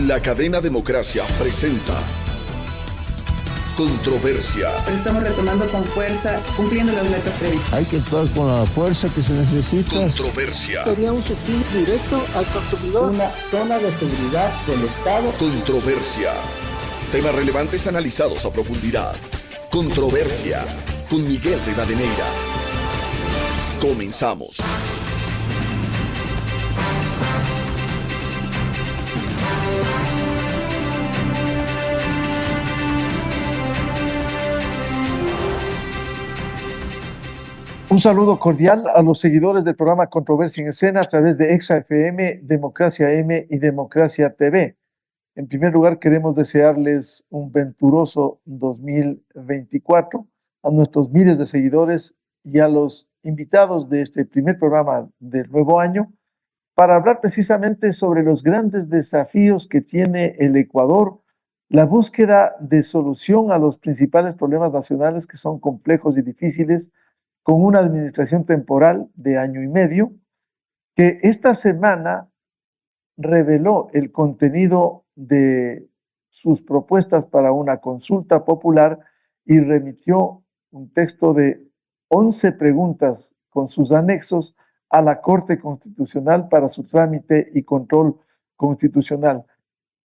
La cadena Democracia presenta Controversia. Lo estamos retomando con fuerza, cumpliendo las metas previstas. Hay que actuar con la fuerza que se necesita. Controversia. Sería un subsidio directo al consumidor. Una zona de seguridad del Estado. Controversia. Temas relevantes analizados a profundidad. Controversia. Con Miguel Rivadeneira. Comenzamos. Un saludo cordial a los seguidores del programa Controversia en Escena a través de Exa FM, Democracia M y Democracia TV. En primer lugar, queremos desearles un venturoso 2024 a nuestros miles de seguidores y a los invitados de este primer programa del nuevo año para hablar precisamente sobre los grandes desafíos que tiene el Ecuador, la búsqueda de solución a los principales problemas nacionales que son complejos y difíciles, con una administración temporal de año y medio, que esta semana reveló el contenido de sus propuestas para una consulta popular y remitió un texto de 11 preguntas con sus anexos a la Corte Constitucional para su trámite y control constitucional.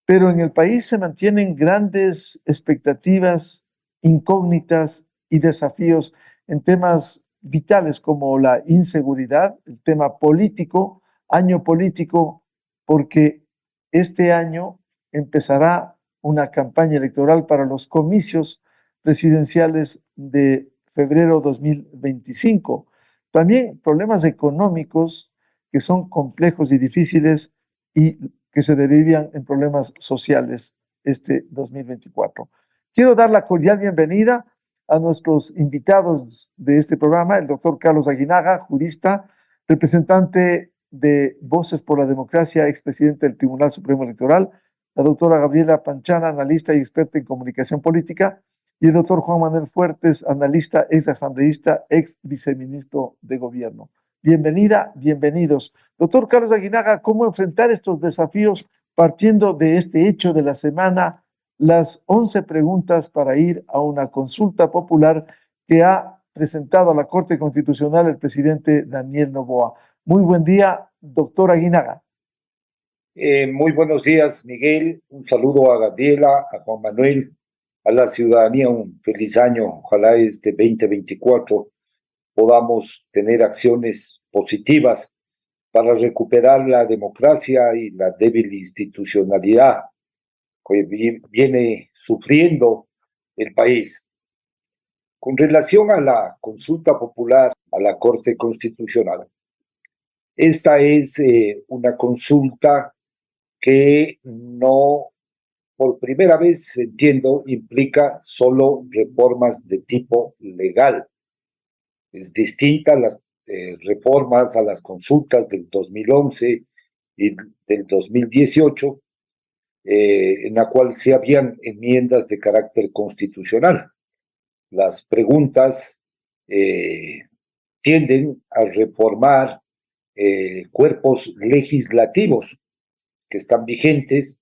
Pero en el país se mantienen grandes expectativas, incógnitas y desafíos en temas vitales como la inseguridad, el tema político, año político, porque este año empezará una campaña electoral para los comicios presidenciales de febrero 2025. También problemas económicos que son complejos y difíciles y que se derivan en problemas sociales este 2024. Quiero dar la cordial bienvenida a nuestros invitados de este programa, el doctor Carlos Aguinaga, jurista, representante de Voces por la Democracia, expresidente del Tribunal Supremo Electoral, la doctora Gabriela Panchana, analista y experta en comunicación política, y el doctor Juan Manuel Fuertes, analista, ex asambleísta, ex viceministro de Gobierno. Bienvenida, bienvenidos. Doctor Carlos Aguinaga, ¿cómo enfrentar estos desafíos partiendo de este hecho de la semana? Las 11 preguntas para ir a una consulta popular que ha presentado a la Corte Constitucional el presidente Daniel Noboa. Muy buen día, doctor Aguinaga. Muy buenos días, Miguel. Un saludo a Gabriela, a Juan Manuel, a la ciudadanía. Un feliz año. Ojalá este 2024 podamos tener acciones positivas para recuperar la democracia y la débil institucionalidad que viene sufriendo el país. Con relación a la consulta popular a la Corte Constitucional, esta es una consulta que no, por primera vez, entiendo, implica solo reformas de tipo legal. Es distinta a las reformas, a las consultas del 2011 y del 2018, en la cual sí habían enmiendas de carácter constitucional. Las preguntas tienden a reformar cuerpos legislativos que están vigentes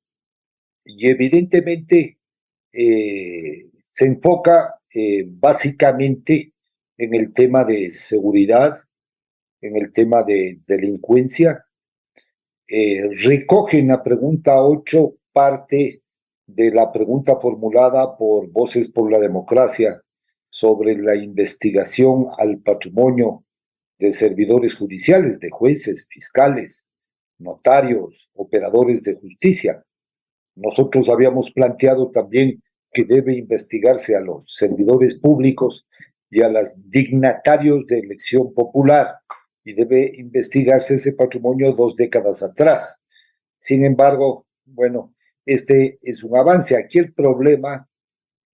y evidentemente se enfoca básicamente en el tema de seguridad, en el tema de delincuencia. Recoge en la pregunta 8 parte de la pregunta formulada por Voces por la Democracia sobre la investigación al patrimonio de servidores judiciales, de jueces, fiscales, notarios, operadores de justicia. Nosotros habíamos planteado también que debe investigarse a los servidores públicos y a los dignatarios de elección popular, y debe investigarse ese patrimonio 2 décadas atrás. Sin embargo, bueno, este es un avance. Aquí el problema,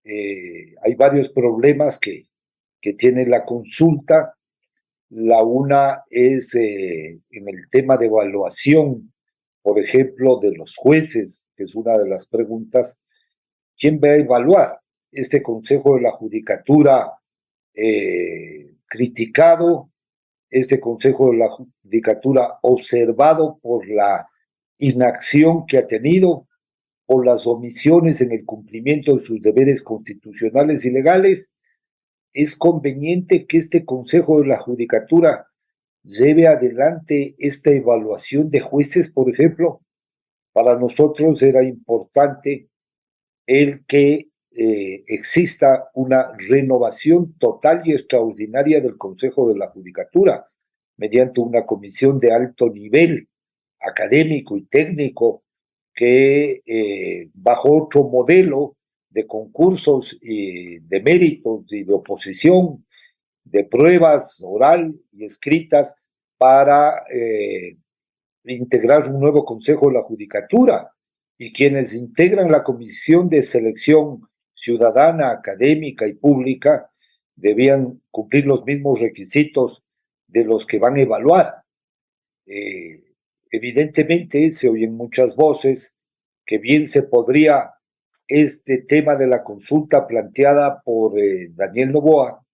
hay varios problemas que tiene la consulta. La una es en el tema de evaluación, por ejemplo, de los jueces, que es una de las preguntas. ¿Quién va a evaluar? Este Consejo de la Judicatura criticado, este Consejo de la Judicatura observado por la inacción que ha tenido, por las omisiones en el cumplimiento de sus deberes constitucionales y legales, es conveniente que este Consejo de la Judicatura lleve adelante esta evaluación de jueces, por ejemplo. Para nosotros era importante el que exista una renovación total y extraordinaria del Consejo de la Judicatura mediante una comisión de alto nivel académico y técnico que bajo otro modelo de concursos y de méritos y de oposición, de pruebas oral y escritas para integrar un nuevo Consejo de la Judicatura, y quienes integran la Comisión de Selección Ciudadana, Académica y Pública debían cumplir los mismos requisitos de los que van a evaluar. Evidentemente se oyen muchas voces que bien se podría este tema de la consulta planteada por Daniel Noboa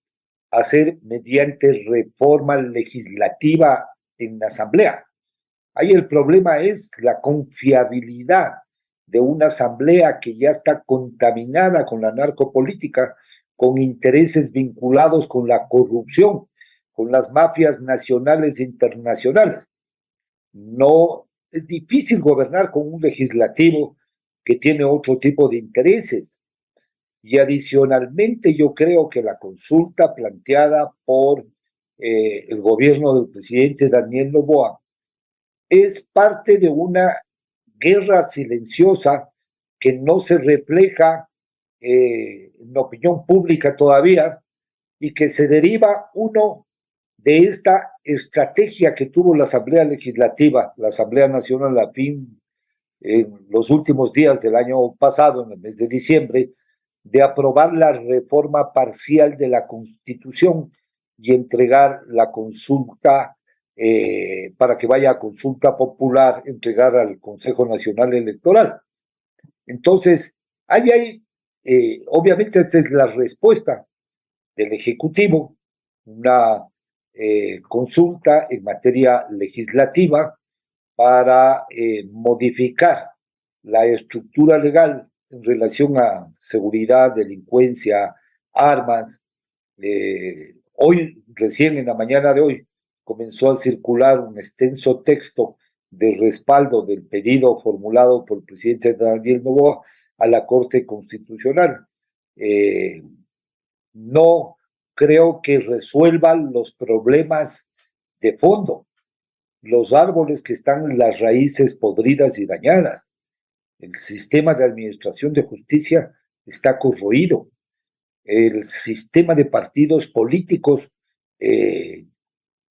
hacer mediante reforma legislativa en la Asamblea. Ahí el problema es la confiabilidad de una asamblea que ya está contaminada con la narcopolítica, con intereses vinculados con la corrupción, con las mafias nacionales e internacionales. No, es difícil gobernar con un legislativo que tiene otro tipo de intereses. Y adicionalmente yo creo que la consulta planteada por el gobierno del presidente Daniel Noboa es parte de una guerra silenciosa que no se refleja en la opinión pública todavía y que se deriva de esta estrategia que tuvo la Asamblea Legislativa, la Asamblea Nacional en los últimos días del año pasado, en el mes de diciembre, de aprobar la reforma parcial de la Constitución y entregar la consulta para que vaya a consulta popular, entregar al Consejo Nacional Electoral. Entonces, obviamente esta es la respuesta del Ejecutivo, una consulta en materia legislativa para modificar la estructura legal en relación a seguridad, delincuencia, armas. Hoy, recién en la mañana de hoy, comenzó a circular un extenso texto de respaldo del pedido formulado por el presidente Daniel Noboa a la Corte Constitucional. No creo que resuelvan los problemas de fondo, los árboles que están en las raíces podridas y dañadas. El sistema de administración de justicia está corroído. El sistema de partidos políticos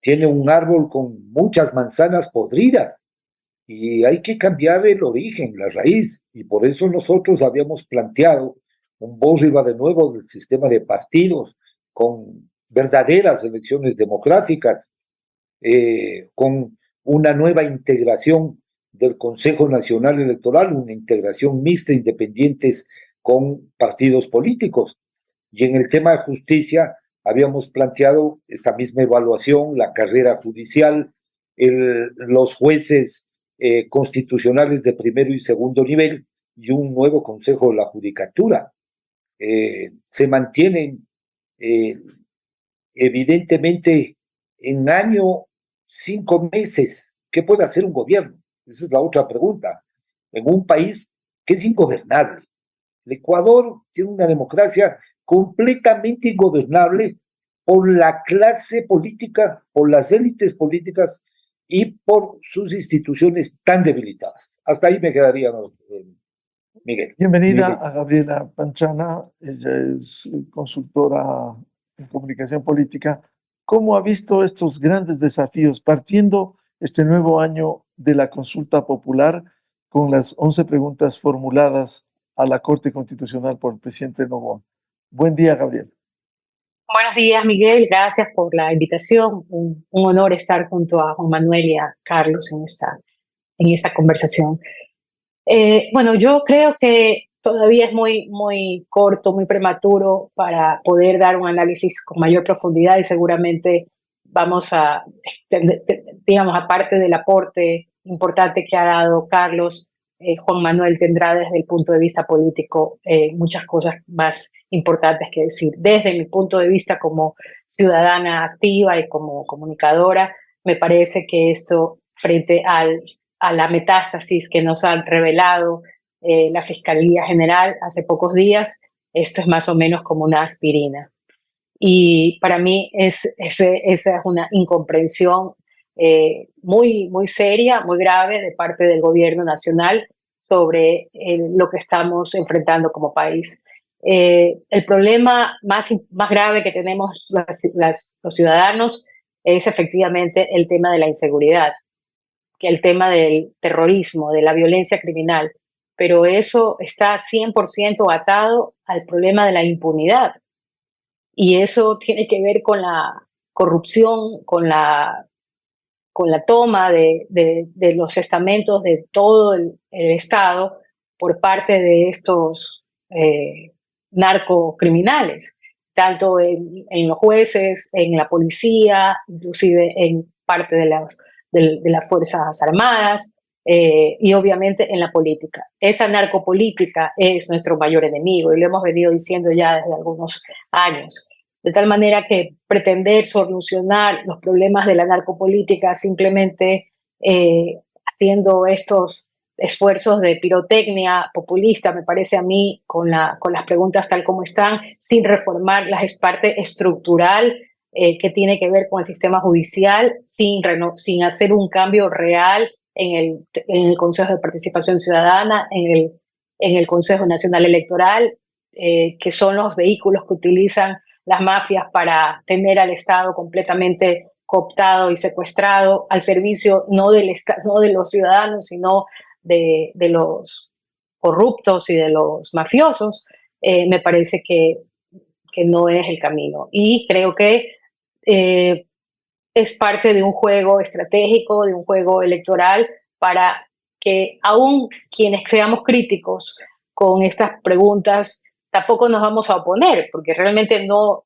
tiene un árbol con muchas manzanas podridas y hay que cambiar el origen, la raíz, y por eso nosotros habíamos planteado un borriba de nuevo del sistema de partidos con verdaderas elecciones democráticas, con una nueva integración del Consejo Nacional Electoral, una integración mixta, independientes con partidos políticos. Y en el tema de justicia habíamos planteado esta misma evaluación, la carrera judicial, los jueces constitucionales de primero y segundo nivel y un nuevo Consejo de la Judicatura. Se mantienen evidentemente en año 5 meses. ¿Qué puede hacer un gobierno? Esa es la otra pregunta. En un país que es ingobernable. El Ecuador tiene una democracia completamente ingobernable por la clase política, por las élites políticas y por sus instituciones tan debilitadas. Hasta ahí me quedaría, Miguel. Bienvenida a Gabriela Panchana, ella es consultora en comunicación política. ¿Cómo ha visto estos grandes desafíos partiendo este nuevo año de la consulta popular con las 11 preguntas formuladas a la Corte Constitucional por el presidente Noboa? Buen día, Gabriel. Buenos días, Miguel. Gracias por la invitación. Un honor estar junto a Juan Manuel y a Carlos en esta conversación. Bueno, yo creo que todavía es muy corto, muy prematuro para poder dar un análisis con mayor profundidad y seguramente vamos digamos, aparte del aporte importante que ha dado Carlos, Juan Manuel tendrá desde el punto de vista político muchas cosas más importantes que decir. Desde mi punto de vista como ciudadana activa y como comunicadora, me parece que esto, frente a la metástasis que nos ha revelado la Fiscalía General hace pocos días, esto es más o menos como una aspirina. Y para mí esa es una incomprensión muy, muy seria, muy grave de parte del gobierno nacional sobre lo que estamos enfrentando como país. El problema más grave que tenemos los ciudadanos es efectivamente el tema de la inseguridad, que el tema del terrorismo, de la violencia criminal, pero eso está 100% atado al problema de la impunidad. Y eso tiene que ver con la corrupción, con la toma de los estamentos de todo el Estado por parte de estos narcocriminales, tanto en los jueces, en la policía, inclusive en parte de las Fuerzas Armadas y obviamente en la política. Esa narcopolítica es nuestro mayor enemigo y lo hemos venido diciendo ya desde algunos años. De tal manera que pretender solucionar los problemas de la narcopolítica simplemente haciendo estos esfuerzos de pirotecnia populista, me parece a mí, con las preguntas tal como están, sin reformar la parte estructural que tiene que ver con el sistema judicial, sin hacer un cambio real en el Consejo de Participación Ciudadana, en el Consejo Nacional Electoral, que son los vehículos que utilizan las mafias para tener al Estado completamente cooptado y secuestrado al servicio no de los ciudadanos, sino de los corruptos y de los mafiosos, me parece que no es el camino. Y creo que es parte de un juego estratégico, de un juego electoral, para que aún quienes seamos críticos con estas preguntas, tampoco nos vamos a oponer, porque realmente no,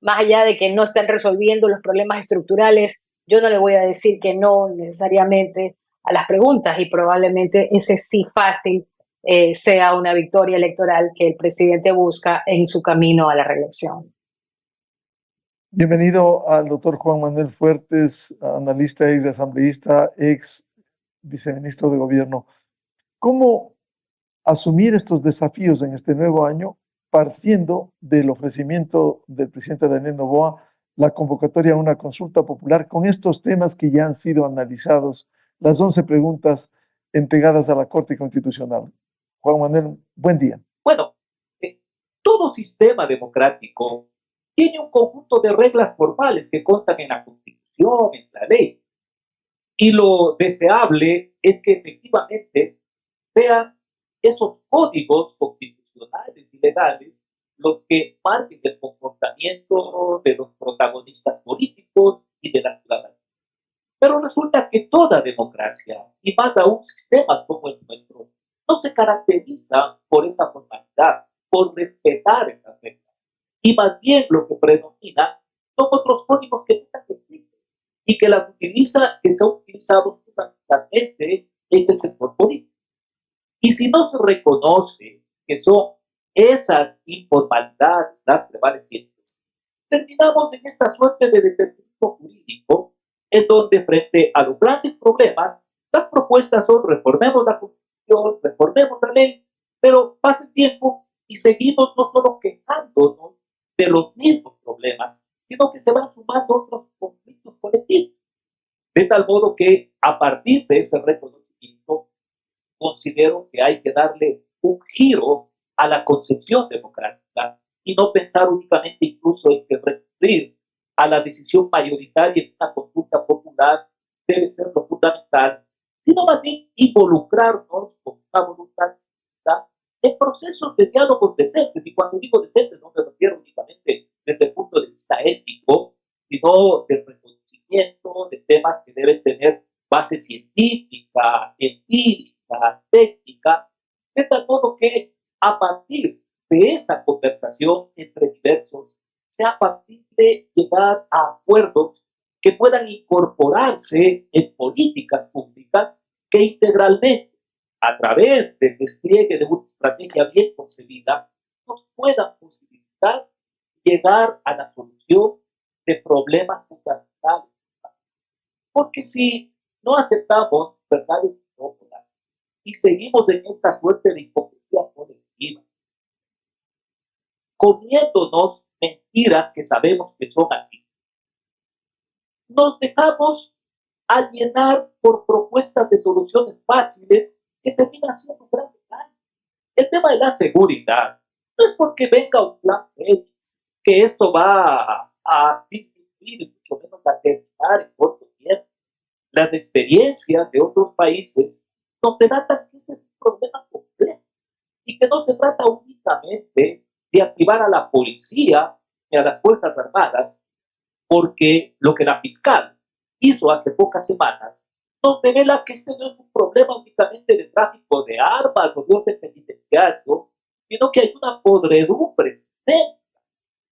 más allá de que no están resolviendo los problemas estructurales, yo no le voy a decir que no necesariamente a las preguntas y probablemente ese sí fácil sea una victoria electoral que el presidente busca en su camino a la reelección. Bienvenido al doctor Juan Manuel Fuertes, analista, ex asambleísta, ex viceministro de gobierno. ¿Cómo asumir estos desafíos en este nuevo año, partiendo del ofrecimiento del presidente Daniel Noboa, la convocatoria a una consulta popular con estos temas que ya han sido analizados, las 11 preguntas entregadas a la Corte Constitucional? Juan Manuel, buen día. Bueno, todo sistema democrático tiene un conjunto de reglas formales que constan en la Constitución, en la ley. Y lo deseable es que efectivamente sean esos códigos constitucionales y legales los que marquen el comportamiento de los protagonistas políticos y de la ciudadanía. Pero resulta que toda democracia, y más aún sistemas como el nuestro, no se caracteriza por esa formalidad, por respetar esas reglas. Y más bien lo que predomina son otros códigos que no están escritos y que son utilizados fundamentalmente en el sector político. Y si no se reconoce que son esas informalidades las prevalecientes, terminamos en esta suerte de determinismo jurídico en donde frente a los grandes problemas, las propuestas son reformemos la Constitución, reformemos la ley, pero pasa el tiempo y seguimos no solo quejándonos de los mismos problemas, sino que se van sumando otros conflictos colectivos. De tal modo que a partir de ese reconocimiento, considero que hay que darle un giro a la concepción democrática y no pensar únicamente incluso en que recurrir a la decisión mayoritaria en una consulta popular debe ser lo fundamental, sino más bien involucrarnos con una voluntad en procesos de diálogos decentes. Y cuando digo decentes no me refiero únicamente desde el punto de vista ético, sino del reconocimiento de temas que deben tener base científica, empírica, técnica, de tal modo que a partir de esa conversación entre diversos sea factible llegar a acuerdos que puedan incorporarse en políticas públicas que integralmente a través del despliegue de una estrategia bien concebida, nos puedan posibilitar llegar a la solución de problemas fundamentales. Porque si no aceptamos verdades inóculas y seguimos en esta suerte de hipocresía colectiva, comiéndonos mentiras que sabemos que son así, nos dejamos alienar por propuestas de soluciones fáciles que terminan siendo un gran daño. El tema de la seguridad no es porque venga un plan X, que esto va a disminuir y mucho menos a terminar en corto tiempo. Las experiencias de otros países nos delatan que este es un problema complejo y que no se trata únicamente de activar a la policía y a las Fuerzas Armadas, porque lo que la fiscal hizo hace pocas semanas nos revela que este no es un problema únicamente de tráfico de armas o de orden penitenciario, sino que hay una podredumbre sistémica.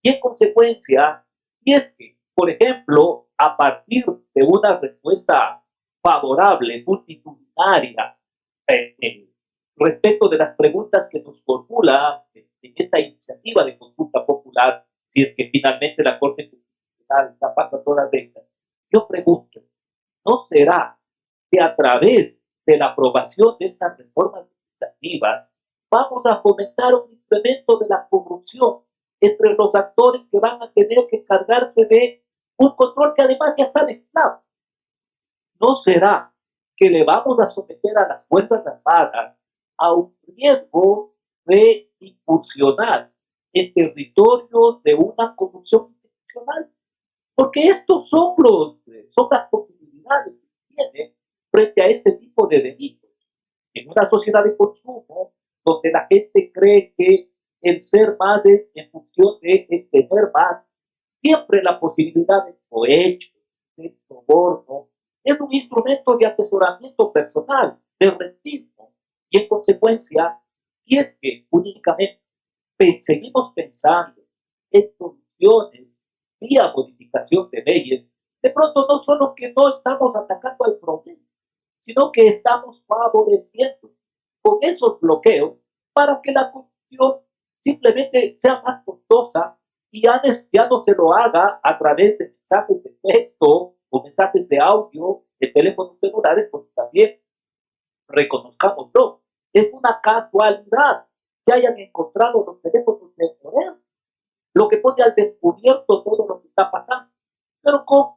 Y en consecuencia, y es que, por ejemplo, a partir de una respuesta favorable, multitudinaria, respecto de las preguntas que nos formula en esta iniciativa de consulta popular, si es que finalmente la Corte Constitucional está pasando todas las reglas, yo pregunto, ¿no será que a través de la aprobación de estas reformas legislativas vamos a fomentar un incremento de la corrupción entre los actores que van a tener que cargarse de un control que además ya está legislado? ¿No será que le vamos a someter a las Fuerzas Armadas a un riesgo de incursionar en territorio de una corrupción institucional? Porque estos son las posibilidades que tiene frente a este tipo de delitos. En una sociedad de consumo, donde la gente cree que el ser más es en función de tener más, siempre la posibilidad de cohecho, de soborno, es un instrumento de atesoramiento personal, de rentismo. Y en consecuencia, si es que únicamente seguimos pensando en soluciones vía modificación de leyes, de pronto no solo que no estamos atacando al problema, sino que estamos favoreciendo con esos bloqueos para que la corrupción simplemente sea más costosa y ya no se lo haga a través de mensajes de texto o mensajes de audio de teléfonos celulares, porque también, reconozcámoslo, es una casualidad que hayan encontrado los teléfonos de poder, lo que pone al descubierto todo lo que está pasando. Pero con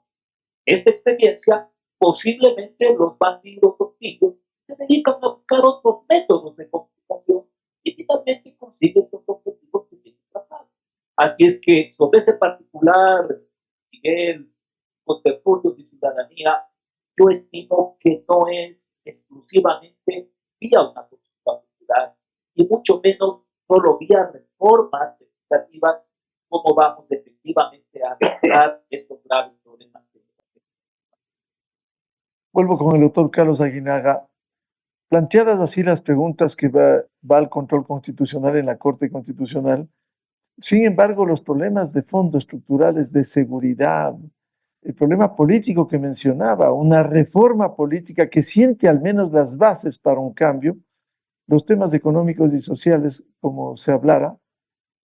esta experiencia, posiblemente los bandidos o pillos se dedican a buscar otros métodos de comunicación y finalmente consiguen los objetivos que tienen trazados. Así es que sobre ese particular, Miguel, contertulios de ciudadanía, yo estimo que no es exclusivamente vía una consulta popular y mucho menos solo vía reformas legislativas cómo vamos efectivamente a tratar estos graves problemas. Vuelvo con el doctor Carlos Aguinaga. Planteadas así las preguntas que va al control constitucional en la Corte Constitucional, sin embargo, los problemas de fondo estructurales de seguridad, el problema político que mencionaba, una reforma política que siente al menos las bases para un cambio, los temas económicos y sociales, como se hablara,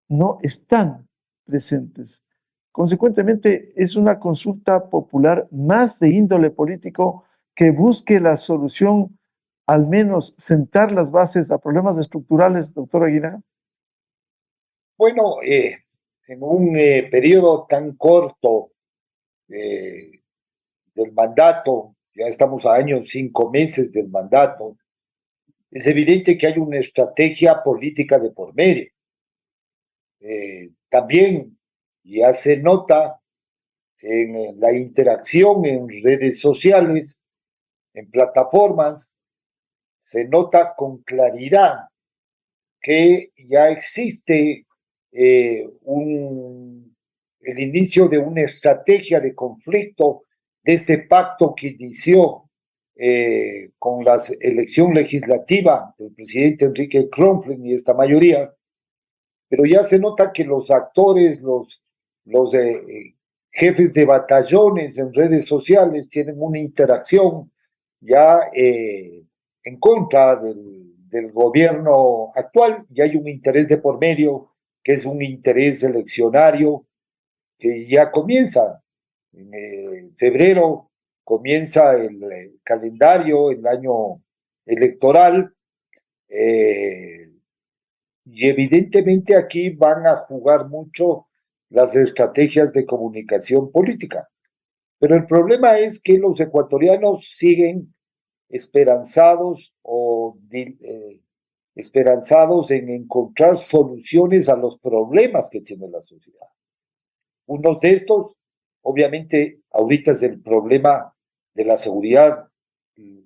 no están presentes. Consecuentemente, es una consulta popular más de índole político que busque la solución, al menos sentar las bases a problemas estructurales, doctor Aguinaga. Bueno, en un periodo tan corto del mandato, ya estamos a años 5 meses del mandato, es evidente que hay una estrategia política de por medio. También ya se nota en la interacción en redes sociales, en plataformas, se nota con claridad que ya existe el inicio de una estrategia de conflicto de este pacto que inició con la elección legislativa del presidente Enrique Kronflin y esta mayoría, pero ya se nota que los actores, los jefes de batallones en redes sociales tienen una interacción ya en contra del del gobierno actual, y hay un interés de por medio, que es un interés eleccionario, que ya comienza. En febrero comienza el calendario, el año electoral, y evidentemente aquí van a jugar mucho las estrategias de comunicación política. Pero el problema es que los ecuatorianos siguen esperanzados esperanzados en encontrar soluciones a los problemas que tiene la sociedad. Uno de estos, obviamente, ahorita es el problema de la seguridad,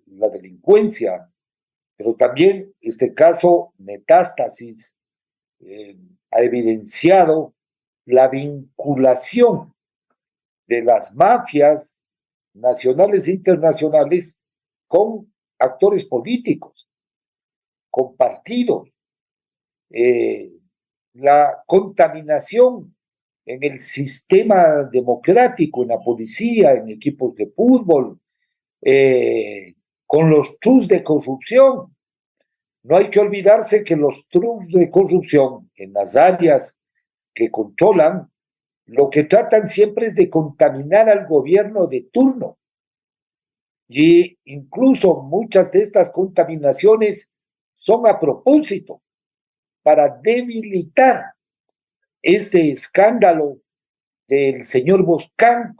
la delincuencia, pero también este caso Metástasis ha evidenciado la vinculación de las mafias nacionales e internacionales con actores políticos, con partidos, la contaminación en el sistema democrático, en la policía, en equipos de fútbol, con los trus de corrupción. No hay que olvidarse que los trus de corrupción en las áreas que controlan, lo que tratan siempre es de contaminar al gobierno de turno. Y incluso muchas de estas contaminaciones son a propósito, para debilitar este escándalo del señor Boscán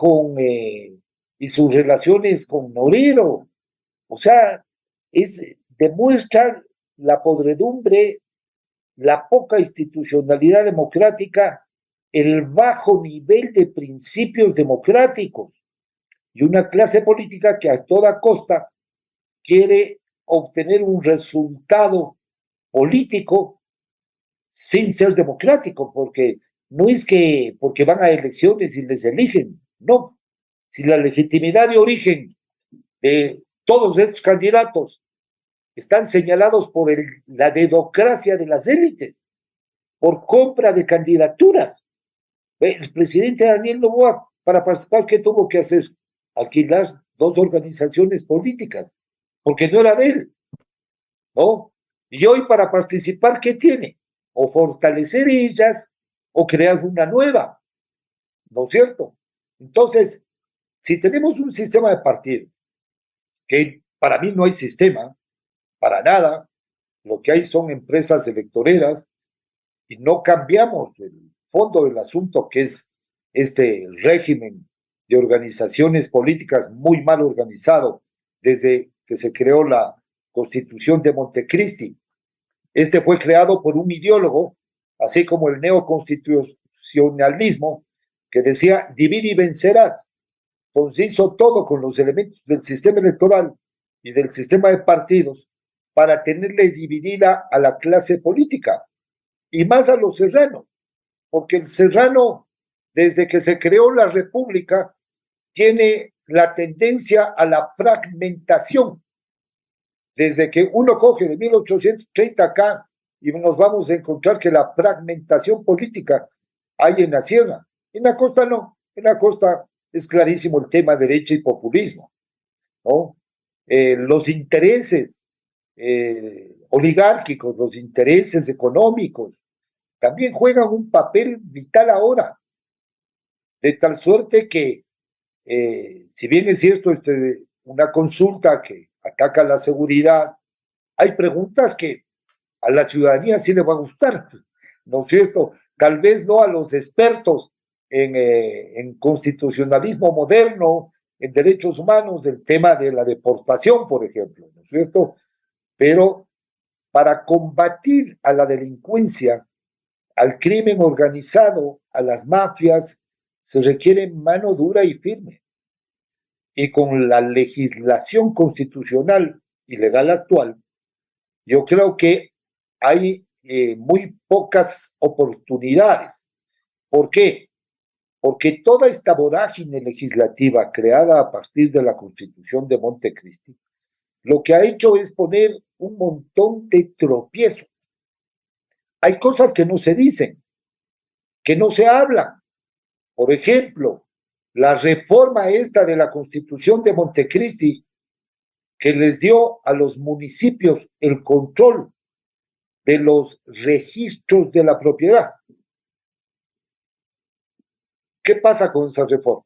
y sus relaciones con Norero. O sea, demuestra la podredumbre, la poca institucionalidad democrática, el bajo nivel de principios democráticos y una clase política que a toda costa quiere obtener un resultado político sin ser democrático, porque no es que porque van a elecciones y les eligen, no. Si la legitimidad de origen de todos estos candidatos están señalados por la dedocracia de las élites, por compra de candidaturas. El presidente Daniel Noboa, para participar, ¿qué tuvo que hacer? Alquilar 2 organizaciones políticas, porque no era de él, ¿no? Y hoy, para participar, ¿qué tiene? O fortalecer ellas o crear una nueva, ¿no es cierto? Entonces, si tenemos un sistema de partido, que para mí no hay sistema, para nada, lo que hay son empresas electoreras, y no cambiamos el fondo del asunto, que es este régimen de organizaciones políticas muy mal organizado desde que se creó la Constitución de Montecristi. Este fue creado por un ideólogo, así como el neoconstitucionalismo, que decía, divide y vencerás. Entonces hizo todo con los elementos del sistema electoral y del sistema de partidos para tenerle dividida a la clase política, y más a los serranos, porque el serrano, desde que se creó la república, tiene la tendencia a la fragmentación. Desde que uno coge de 1830 acá, y nos vamos a encontrar que la fragmentación política hay en la sierra. En la costa no, en la costa es clarísimo el tema derecha y populismo, ¿no? Los intereses oligárquicos, los intereses económicos, también juegan un papel vital ahora, de tal suerte que, si bien es cierto, una consulta que ataca la seguridad, hay preguntas que a la ciudadanía sí le va a gustar, ¿no es cierto? Tal vez no a los expertos en constitucionalismo moderno, en derechos humanos, del tema de la deportación, por ejemplo, ¿no es cierto? Pero para combatir a la delincuencia, al crimen organizado, a las mafias, se requiere mano dura y firme. Y con la legislación constitucional y legal actual, yo creo que hay muy pocas oportunidades. ¿Por qué? Porque toda esta vorágine legislativa creada a partir de la Constitución de Montecristi, lo que ha hecho es poner un montón de tropiezos. Hay cosas que no se dicen, que no se hablan. Por ejemplo, la reforma esta de la Constitución de Montecristi que les dio a los municipios el control de los registros de la propiedad. ¿Qué pasa con esa reforma?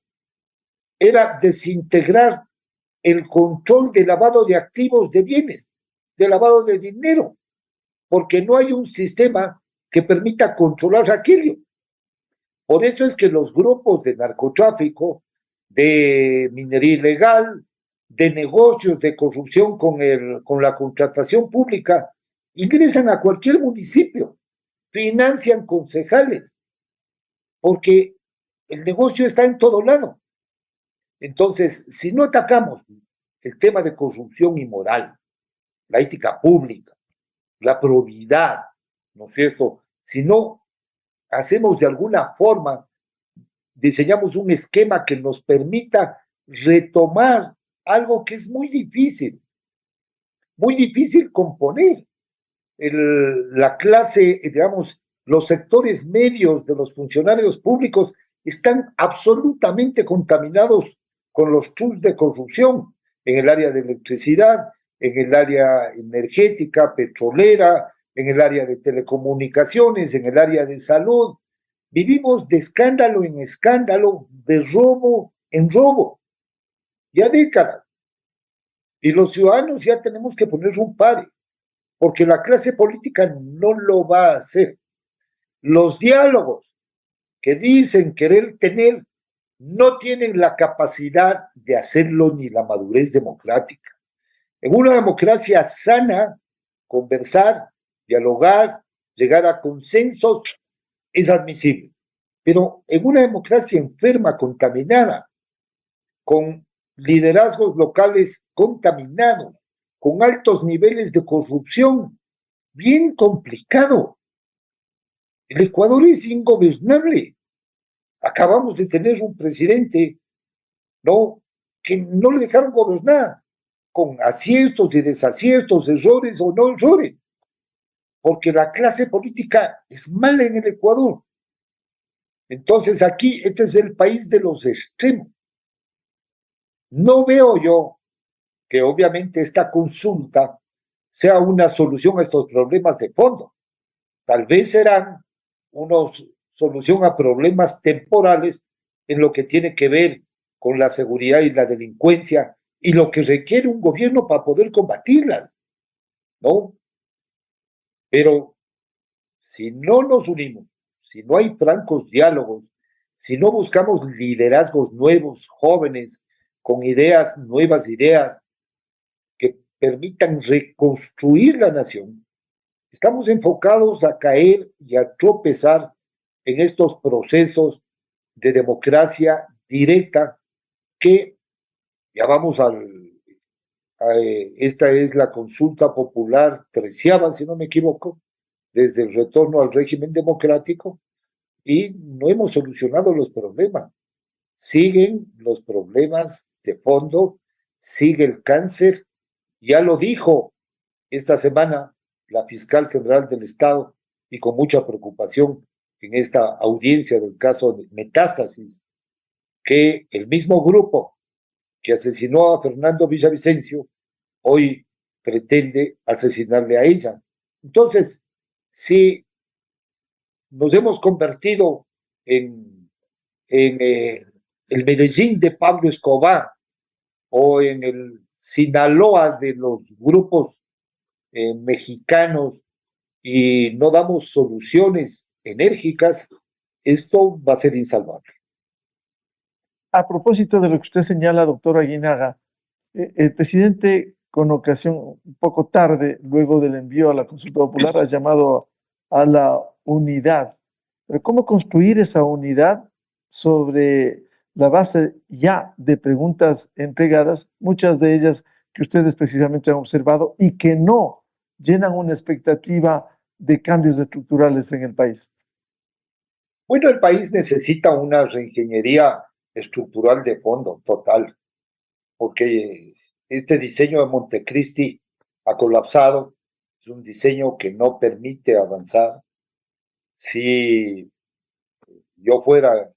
Era desintegrar el control de lavado de activos de bienes, de lavado de dinero, porque no hay un sistema que permita controlar aquello. Por eso es que los grupos de narcotráfico, de minería ilegal, de negocios de corrupción con la contratación pública, ingresan a cualquier municipio, financian concejales, porque el negocio está en todo lado. Entonces, si no atacamos el tema de corrupción y moral, la ética pública, la probidad, ¿no es cierto? Si no hacemos de alguna forma, diseñamos un esquema que nos permita retomar algo que es muy difícil componer. La clase, digamos, los sectores medios de los funcionarios públicos están absolutamente contaminados con los trucs de corrupción en el área de electricidad, en el área energética, petrolera, en el área de telecomunicaciones, en el área de salud. Vivimos de escándalo en escándalo, de robo en robo, ya décadas. Y los ciudadanos ya tenemos que poner un pare, porque la clase política no lo va a hacer. Los diálogos que dicen querer tener no tienen la capacidad de hacerlo ni la madurez democrática. En una democracia sana, conversar, dialogar, llegar a consensos es admisible. Pero en una democracia enferma, contaminada, con liderazgos locales contaminados, con altos niveles de corrupción, bien complicado. El Ecuador es ingobernable. Acabamos de tener un presidente, ¿no?, que no le dejaron gobernar, con aciertos y desaciertos, errores o no errores, porque la clase política es mala en el Ecuador. Entonces aquí, este es el país de los extremos. No veo yo que obviamente esta consulta sea una solución a estos problemas de fondo. Tal vez serán una solución a problemas temporales en lo que tiene que ver con la seguridad y la delincuencia y lo que requiere un gobierno para poder combatirlas, ¿no? Pero si no nos unimos, si no hay francos diálogos, si no buscamos liderazgos nuevos, jóvenes, con ideas, nuevas ideas, que permitan reconstruir la nación, estamos enfocados a caer y a tropezar en estos procesos de democracia directa que ya vamos esta es la consulta popular 13ª, si no me equivoco, desde el retorno al régimen democrático, y no hemos solucionado los problemas. Siguen los problemas de fondo, sigue el cáncer. Ya lo dijo esta semana la fiscal general del Estado, y con mucha preocupación en esta audiencia del caso de Metástasis, que el mismo grupo que asesinó a Fernando Villavicencio hoy pretende asesinarle a ella. Entonces, si nos hemos convertido en el Medellín de Pablo Escobar o en el Sinaloa de los grupos mexicanos y no damos soluciones enérgicas, esto va a ser insalvable. A propósito de lo que usted señala, doctor Aguinaga, el presidente, con ocasión un poco tarde, luego del envío a la consulta popular, ha llamado a la unidad. Pero ¿cómo construir esa unidad sobre la base ya de preguntas entregadas, muchas de ellas que ustedes precisamente han observado y que no llenan una expectativa de cambios estructurales en el país? Bueno, el país necesita una reingeniería estructural de fondo, total, porque este diseño de Montecristi ha colapsado, es un diseño que no permite avanzar. Si yo fuera,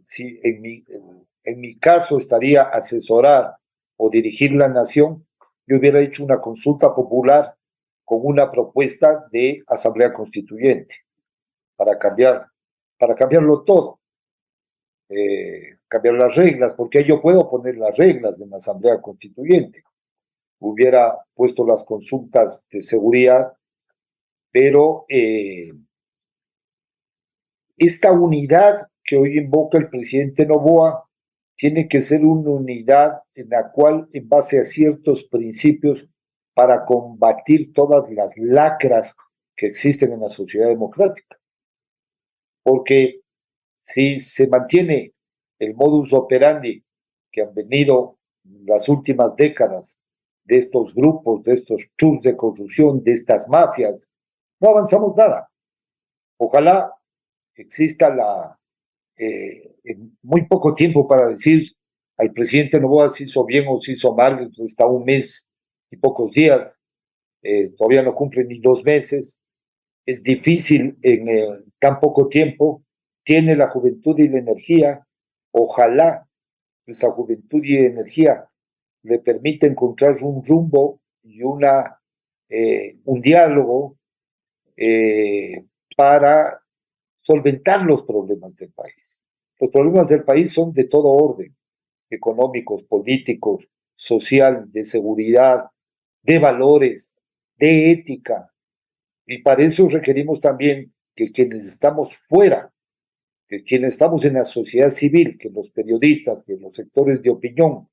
si en mi caso estaría asesorar o dirigir la nación, yo hubiera hecho una consulta popular con una propuesta de asamblea constituyente para cambiarlo todo, cambiar las reglas, porque yo puedo poner las reglas en la asamblea constituyente. Hubiera puesto las consultas de seguridad, pero esta unidad que hoy invoca el presidente Noboa tiene que ser una unidad en la cual, en base a ciertos principios, para combatir todas las lacras que existen en la sociedad democrática. Porque si se mantiene el modus operandi que han venido en las últimas décadas de estos grupos, de estos tours de corrupción, de estas mafias, no avanzamos nada. Ojalá exista en muy poco tiempo para decir al presidente Noboa si hizo bien o si hizo mal. Está un mes y pocos días, todavía no cumple ni 2 meses. Es difícil en tan poco tiempo. Tiene la juventud y la energía. Ojalá esa juventud y energía le permita encontrar un rumbo y un diálogo para solventar los problemas del país. Los problemas del país son de todo orden: económicos, políticos, social, de seguridad, de valores, de ética. Y para eso requerimos también que quienes estamos fuera, que quienes estamos en la sociedad civil, que los periodistas, que los sectores de opinión,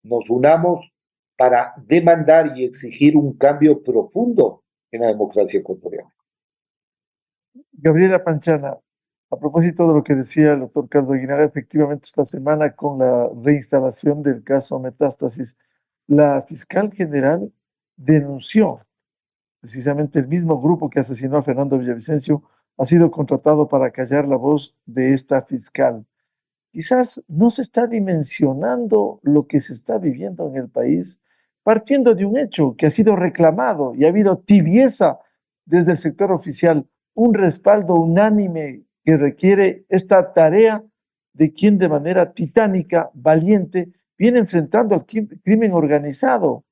nos unamos para demandar y exigir un cambio profundo en la democracia ecuatoriana. Gabriela Panchana, a propósito de lo que decía el doctor Carlos Aguinaga, efectivamente esta semana con la reinstalación del caso Metástasis, la fiscal general denunció precisamente el mismo grupo que asesinó a Fernando Villavicencio ha sido contratado para callar la voz de esta fiscal. Quizás no se está dimensionando lo que se está viviendo en el país, partiendo de un hecho que ha sido reclamado y ha habido tibieza desde el sector oficial, un respaldo unánime que requiere esta tarea de quien de manera titánica, valiente, viene enfrentando al crimen organizado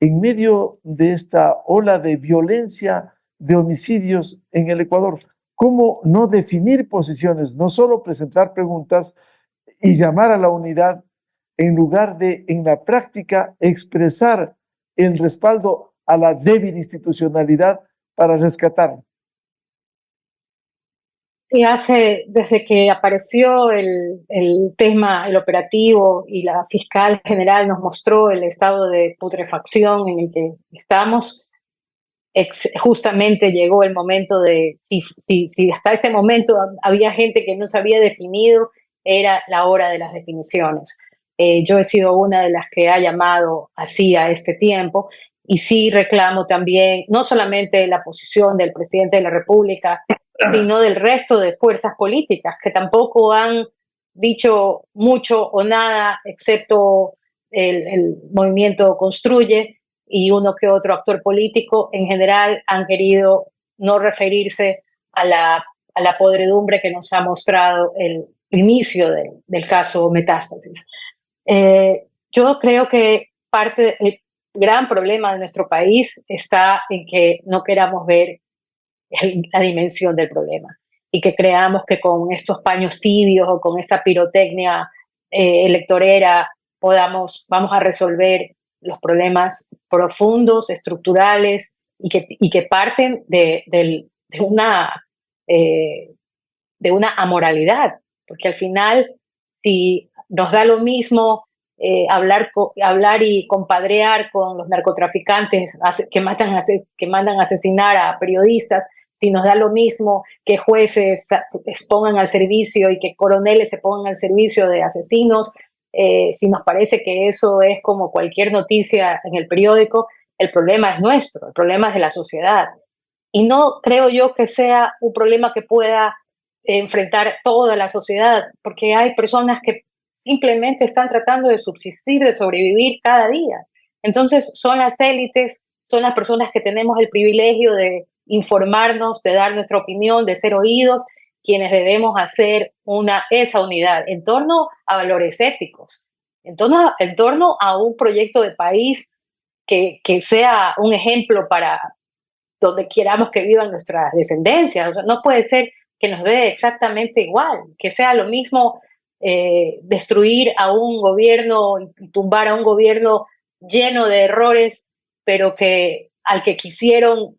en medio de esta ola de violencia, de homicidios en el Ecuador. ¿Cómo no definir posiciones, no solo presentar preguntas y llamar a la unidad, en lugar de, en la práctica, expresar el respaldo a la débil institucionalidad para rescatar? Sí, desde que apareció el tema, el operativo, y la fiscal general nos mostró el estado de putrefacción en el que estamos, justamente llegó el momento de, si hasta ese momento había gente que no se había definido, era la hora de las definiciones. Yo he sido una de las que ha llamado así a este tiempo, y sí reclamo también, no solamente la posición del presidente de la República, sino del resto de fuerzas políticas, que tampoco han dicho mucho o nada, excepto el movimiento Construye y uno que otro actor político. En general han querido no referirse a la podredumbre que nos ha mostrado el inicio del caso Metástasis. Yo creo que el gran problema de nuestro país está en que no queramos ver la dimensión del problema y que creamos que con estos paños tibios o con esta pirotecnia electorera vamos a resolver los problemas profundos, estructurales, y que parten de una amoralidad, porque al final, si nos da lo mismo hablar y compadrear con los narcotraficantes que mandan a asesinar a periodistas, si nos da lo mismo que jueces se pongan al servicio y que coroneles se pongan al servicio de asesinos, si nos parece que eso es como cualquier noticia en el periódico, el problema es nuestro, el problema es de la sociedad. Y no creo yo que sea un problema que pueda enfrentar toda la sociedad, porque hay personas que simplemente están tratando de subsistir, de sobrevivir cada día. Entonces son las élites, son las personas que tenemos el privilegio de informarnos, de dar nuestra opinión, de ser oídos, quienes debemos hacer esa unidad en torno a valores éticos, en torno a un proyecto de país que sea un ejemplo para donde queramos que vivan nuestras descendencias. O sea, no puede ser que nos dé exactamente igual, que sea lo mismo destruir a un gobierno y tumbar a un gobierno lleno de errores, pero que al que quisieron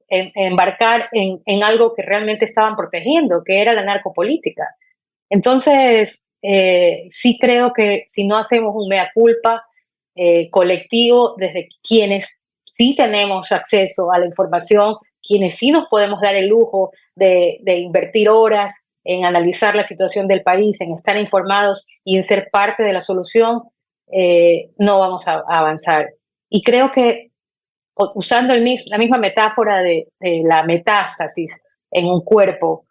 embarcar en algo que realmente estaban protegiendo, que era la narcopolítica. Entonces, sí creo que si no hacemos un mea culpa colectivo desde quienes sí tenemos acceso a la información, quienes sí nos podemos dar el lujo de invertir horas en analizar la situación del país, en estar informados y en ser parte de la solución, no vamos a avanzar. Y creo que usando la misma metáfora de la metástasis en un cuerpo,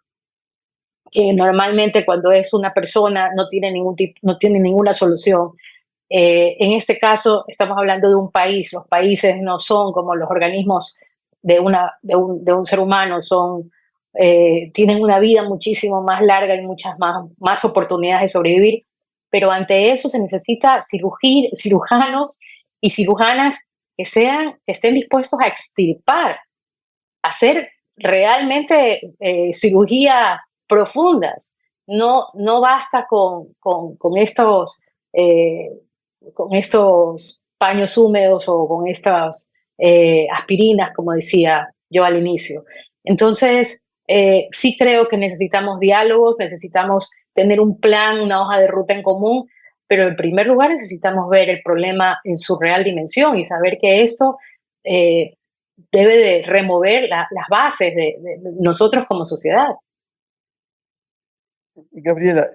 que normalmente cuando es una persona no tiene ninguna solución. En este caso estamos hablando de un país. Los países no son como los organismos de un ser humano, tienen una vida muchísimo más larga y muchas más oportunidades de sobrevivir, pero ante eso se necesita cirujanos y cirujanas que estén dispuestos a extirpar, a hacer realmente cirugías profundas. No basta eh, con estos paños húmedos o con estas aspirinas, como decía yo al inicio. Entonces, sí creo que necesitamos diálogos, necesitamos tener un plan, una hoja de ruta en común, pero en primer lugar necesitamos ver el problema en su real dimensión y saber que esto debe de remover las bases de nosotros como sociedad. Gabriela,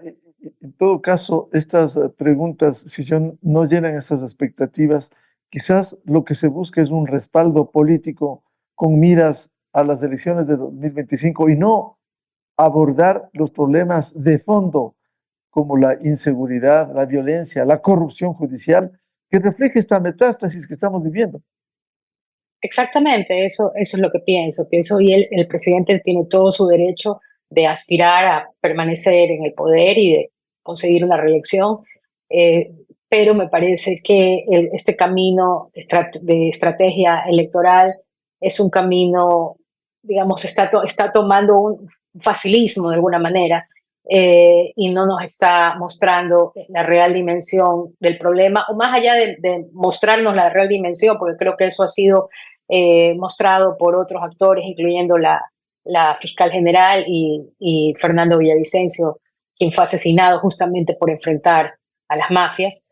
en todo caso, estas preguntas, si no llenan esas expectativas, quizás lo que se busca es un respaldo político con miras a las elecciones de 2025 y no abordar los problemas de fondo como la inseguridad, la violencia, la corrupción judicial, que refleja esta metástasis que estamos viviendo. Exactamente, eso es lo que pienso. Pienso y el presidente tiene todo su derecho de aspirar a permanecer en el poder y de conseguir una reelección, eh, pero me parece que este camino de estrategia electoral es un camino, digamos, está tomando un facilismo de alguna manera, y no nos está mostrando la real dimensión del problema, o más allá de mostrarnos la real dimensión, porque creo que eso ha sido mostrado por otros actores, incluyendo la fiscal general y Fernando Villavicencio, quien fue asesinado justamente por enfrentar a las mafias.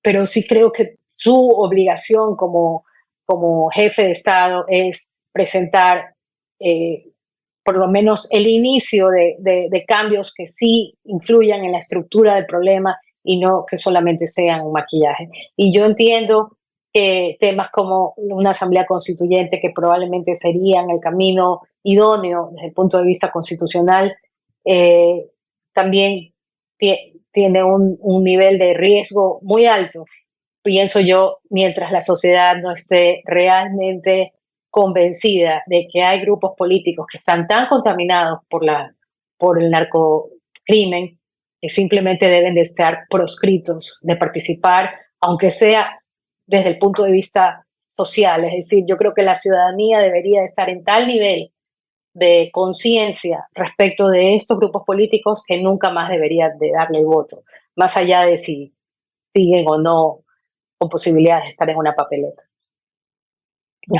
Pero sí creo que su obligación como jefe de Estado es presentar por lo menos el inicio de cambios que sí influyan en la estructura del problema y no que solamente sean un maquillaje. Y yo entiendo que temas como una asamblea constituyente, que probablemente serían el camino idóneo desde el punto de vista constitucional, también tiene un nivel de riesgo muy alto, pienso yo, mientras la sociedad no esté realmente convencida de que hay grupos políticos que están tan contaminados por el narcocrimen que simplemente deben de estar proscritos de participar, aunque sea desde el punto de vista social. Es decir, yo creo que la ciudadanía debería estar en tal nivel de conciencia respecto de estos grupos políticos que nunca más debería de darle el voto, más allá de si siguen o no con posibilidades de estar en una papeleta.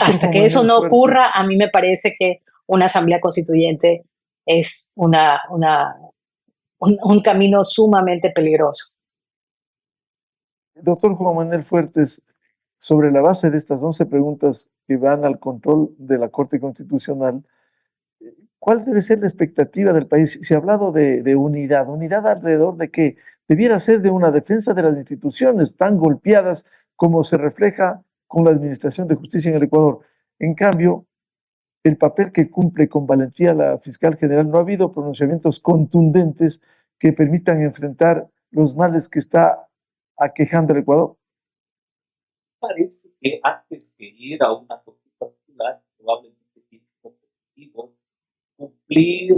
Hasta que eso no ocurra, a mí me parece que una asamblea constituyente es un camino sumamente peligroso. Doctor Juan Manuel Fuertes, sobre la base de estas 11 preguntas que van al control de la Corte Constitucional, ¿cuál debe ser la expectativa del país? Se ha hablado de unidad. ¿Unidad alrededor de qué? Debiera ser de una defensa de las instituciones tan golpeadas como se refleja con la Administración de Justicia en el Ecuador. En cambio, el papel que cumple con valentía la fiscal general, no ha habido pronunciamientos contundentes que permitan enfrentar los males que está aquejando el Ecuador. Parece que antes que ir a una consulta popular, probablemente tiene como objetivo cumplir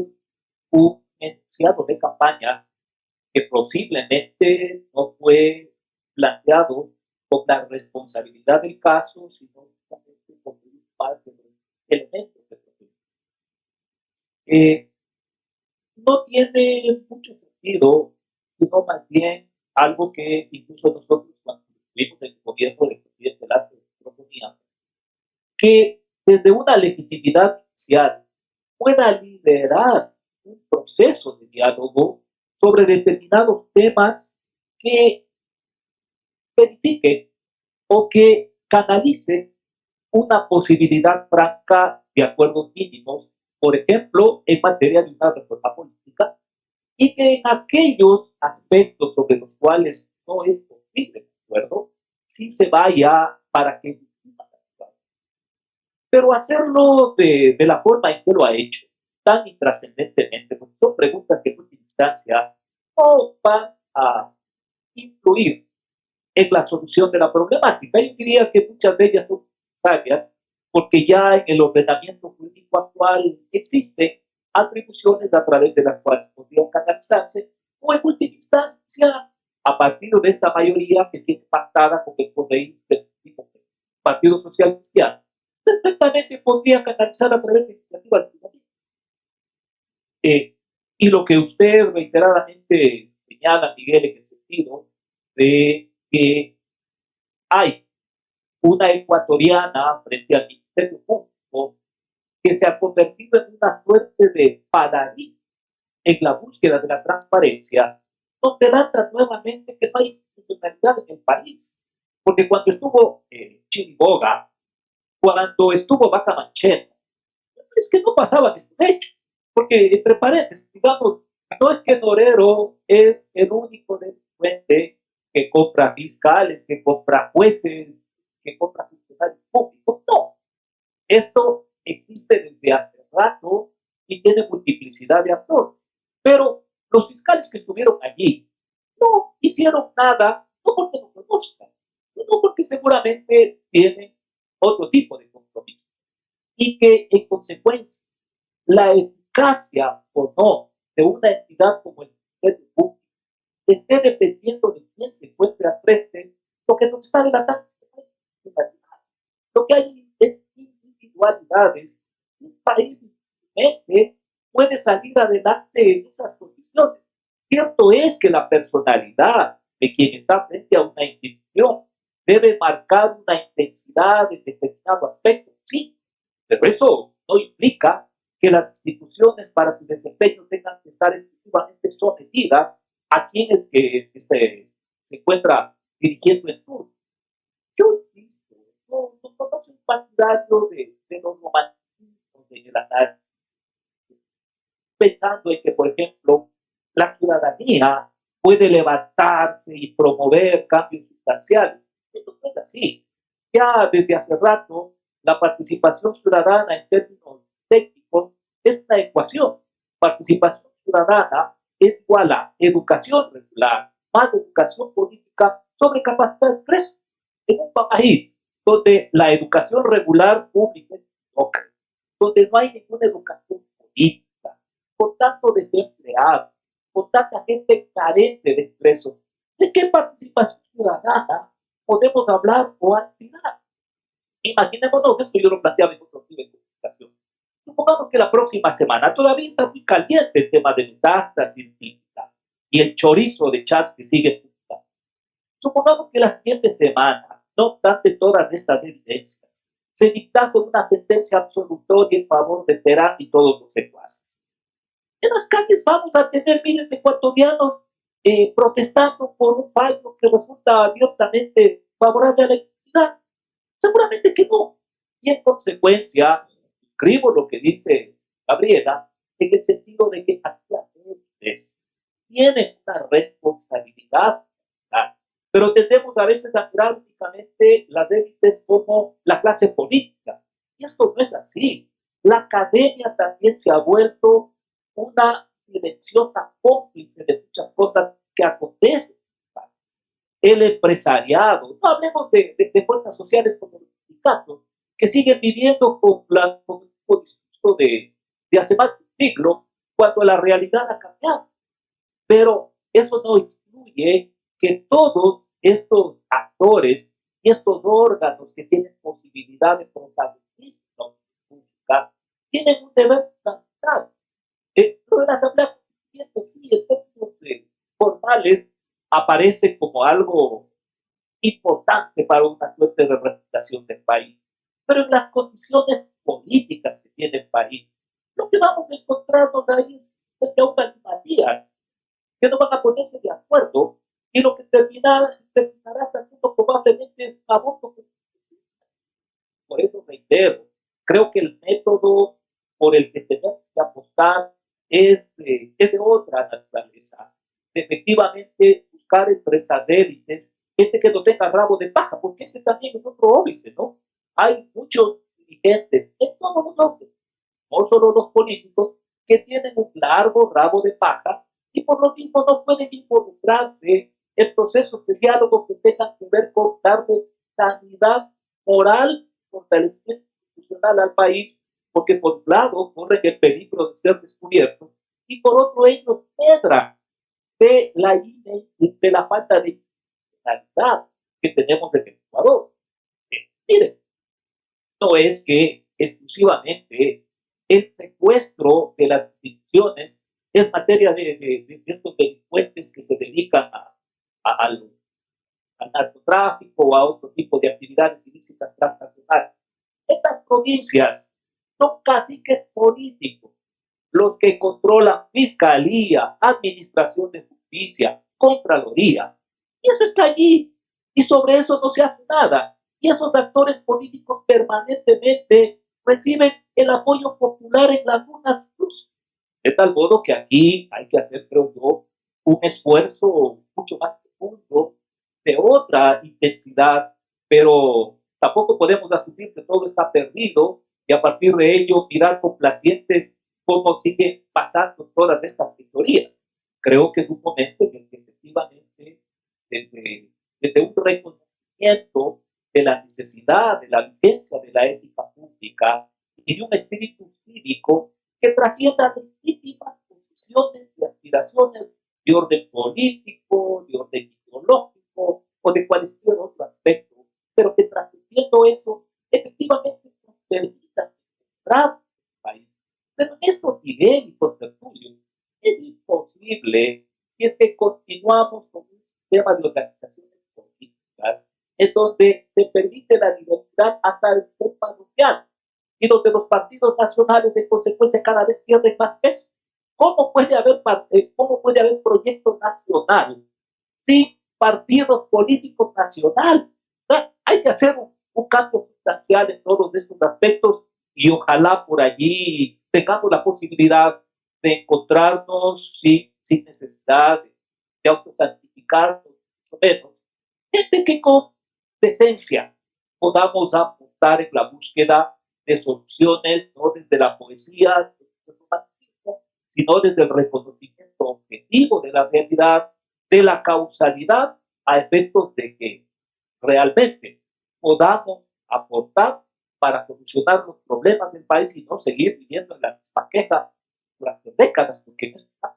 un enunciado de campaña que posiblemente no fue planteado con la responsabilidad del caso, sino únicamente con parte de los elementos de protección. No tiene mucho sentido, sino más bien algo que incluso nosotros cuando estuvimos en el gobierno del presidente Lazo proponíamos, que desde una legitimidad judicial pueda liderar un proceso de diálogo sobre determinados temas que verifique o que canalice una posibilidad franca de acuerdos mínimos, por ejemplo, en materia de una reforma política, y que en aquellos aspectos sobre los cuales no es posible el acuerdo, sí se vaya para que. Pero hacerlo de la forma en que lo ha hecho, tan intrascendentemente, porque son preguntas que en última instancia no van a influir en la solución de la problemática. Yo diría que muchas de ellas son necesarias porque ya en el ordenamiento jurídico actual existen atribuciones a través de las cuales podrían canalizarse o en última instancia a partir de esta mayoría que tiene pactada con el poder del Partido Social Cristiano, perfectamente podría canalizar a través de iniciativa legislativa. Y lo que usted reiteradamente señala, Miguel, en el sentido de que hay una ecuatoriana frente al Ministerio Público que se ha convertido en una suerte de paladín en la búsqueda de la transparencia, nos delata nuevamente que no hay institucionalidad en el país. Porque cuando estuvo Chiriboga, cuando estuvo Vaca Manchena, es que no pasaban estos hechos. Porque, entre paréntesis, digamos, no es que Norero es el único delincuente que compra fiscales, que compra jueces, que compra funcionarios públicos. No. Esto existe desde hace rato y tiene multiplicidad de actores. Pero los fiscales que estuvieron allí no hicieron nada, no porque no conozcan, sino porque seguramente tienen otro tipo de compromiso. Y que, en consecuencia, la eficacia o no de una entidad como el Ministerio Público esté dependiendo de quién se encuentre al frente, lo que nos está delatando lo que hay es individualidades. Un país difícilmente puede salir adelante en esas condiciones. Cierto es que la personalidad de quien está frente a una institución debe marcar una intensidad en determinado aspecto, sí, pero eso no implica que las instituciones para su desempeño tengan que estar exclusivamente sometidas a quienes que se encuentra dirigiendo el turno. Yo insisto, no soy partidario de los romanticismos en el análisis, pensando en que, por ejemplo, la ciudadanía puede levantarse y promover cambios sustanciales. Esto no es así. Ya desde hace rato, la participación ciudadana en términos técnicos es una ecuación. Participación ciudadana es igual a educación regular más educación política sobre capacidad de ingreso. En un país donde la educación regular pública es mediocre, donde no hay ninguna educación política, con tanto desempleado, con tanta gente carente de ingresos, ¿de qué participación ciudadana podemos hablar o aspirar? Imaginémonos, esto yo lo planteaba en otro tipo de comunicación. Supongamos que la próxima semana todavía está muy caliente el tema de metástasis y el chorizo de chats que sigue. Supongamos que la siguiente semana, no obstante todas estas evidencias, se dictase una sentencia absolutoria en favor de Terán y todos los secuaces. En las calles vamos a tener miles de ecuatorianos protestando por un fallo que resulta abiertamente favorable a la equidad. Seguramente que no. Y en consecuencia, escribo lo que dice Gabriela, en el sentido de que aquí las élites tienen una responsabilidad, pero tendemos a veces a mirar únicamente las élites como la clase política. Y esto no es así. La academia también se ha vuelto una silenciosa cómplice de muchas cosas que acontecen. El empresariado, no hablemos de fuerzas sociales como los sindicatos, que siguen viviendo con el mismo discurso de hace más de un siglo, cuando la realidad ha cambiado. Pero eso no excluye que todos estos actores y estos órganos que tienen posibilidad de protagonismo en la opinión pública tienen un deber fundamental. Lo de la Asamblea Constituyente, sí, en términos formales, aparece como algo importante para una suerte de representación del país. Pero en las condiciones políticas que tiene el país, lo que vamos a encontrarnos ahí es que aún animatías que no van a ponerse de acuerdo y lo que terminará saliendo probablemente a voto. Por eso reitero, creo que el método por el que tenemos que apostar es de otra naturaleza. De efectivamente buscar entre satélites gente que no tenga rabo de paja, porque este también es otro óbice, ¿no? Hay muchos dirigentes en todos los órdenes, no solo los políticos, que tienen un largo rabo de paja y por lo mismo no pueden involucrarse en procesos de diálogo que tengan que ver con darle sanidad moral, fortalecimiento institucional al país, porque por un lado corren el peligro de ser descubiertos y por otro ellos medran de de la falta de institucionalidad que tenemos en el Ecuador. Miren, no es que exclusivamente el secuestro de las instituciones es materia de estos delincuentes que se dedican al narcotráfico o a otro tipo de actividades ilícitas transnacionales. Estas provincias son caciques políticos, los que controlan fiscalía, administración de justicia, contraloría. Y eso está allí. Y sobre eso no se hace nada. Y esos actores políticos permanentemente reciben el apoyo popular en las urnas incluso. De tal modo que aquí hay que hacer, creo yo, un esfuerzo mucho más profundo, de otra intensidad, pero tampoco podemos asumir que todo está perdido y a partir de ello mirar complacientes cómo siguen pasando todas estas teorías. Creo que es un momento en el que efectivamente, desde un reconocimiento de la necesidad, de la vigencia de la ética pública y de un espíritu cívico que trascienda legítimas posiciones y aspiraciones de orden político, de orden ideológico o de cualquier otro aspecto, pero que trascendiendo eso, efectivamente nos permita mejorar el país. Pero en estos niveles y contertulio es imposible si es que continuamos con un sistema de organizaciones políticas en donde se permite la diversidad hasta el nivel parroquial y donde los partidos nacionales en consecuencia cada vez pierden más peso. ¿Cómo puede haber proyecto nacional sin partidos políticos nacionales? Hay que hacer un cambio sustancial en todos estos aspectos y ojalá por allí tengamos la posibilidad de encontrarnos sin necesidad de autosantificarnos, mucho menos. Gente que con decencia podamos apuntar en la búsqueda de soluciones, no desde la poesía, sino desde el reconocimiento objetivo de la realidad, de la causalidad, a efectos de que realmente podamos aportar para solucionar los problemas del país y no seguir viviendo en la misma queja durante décadas, porque en eso está.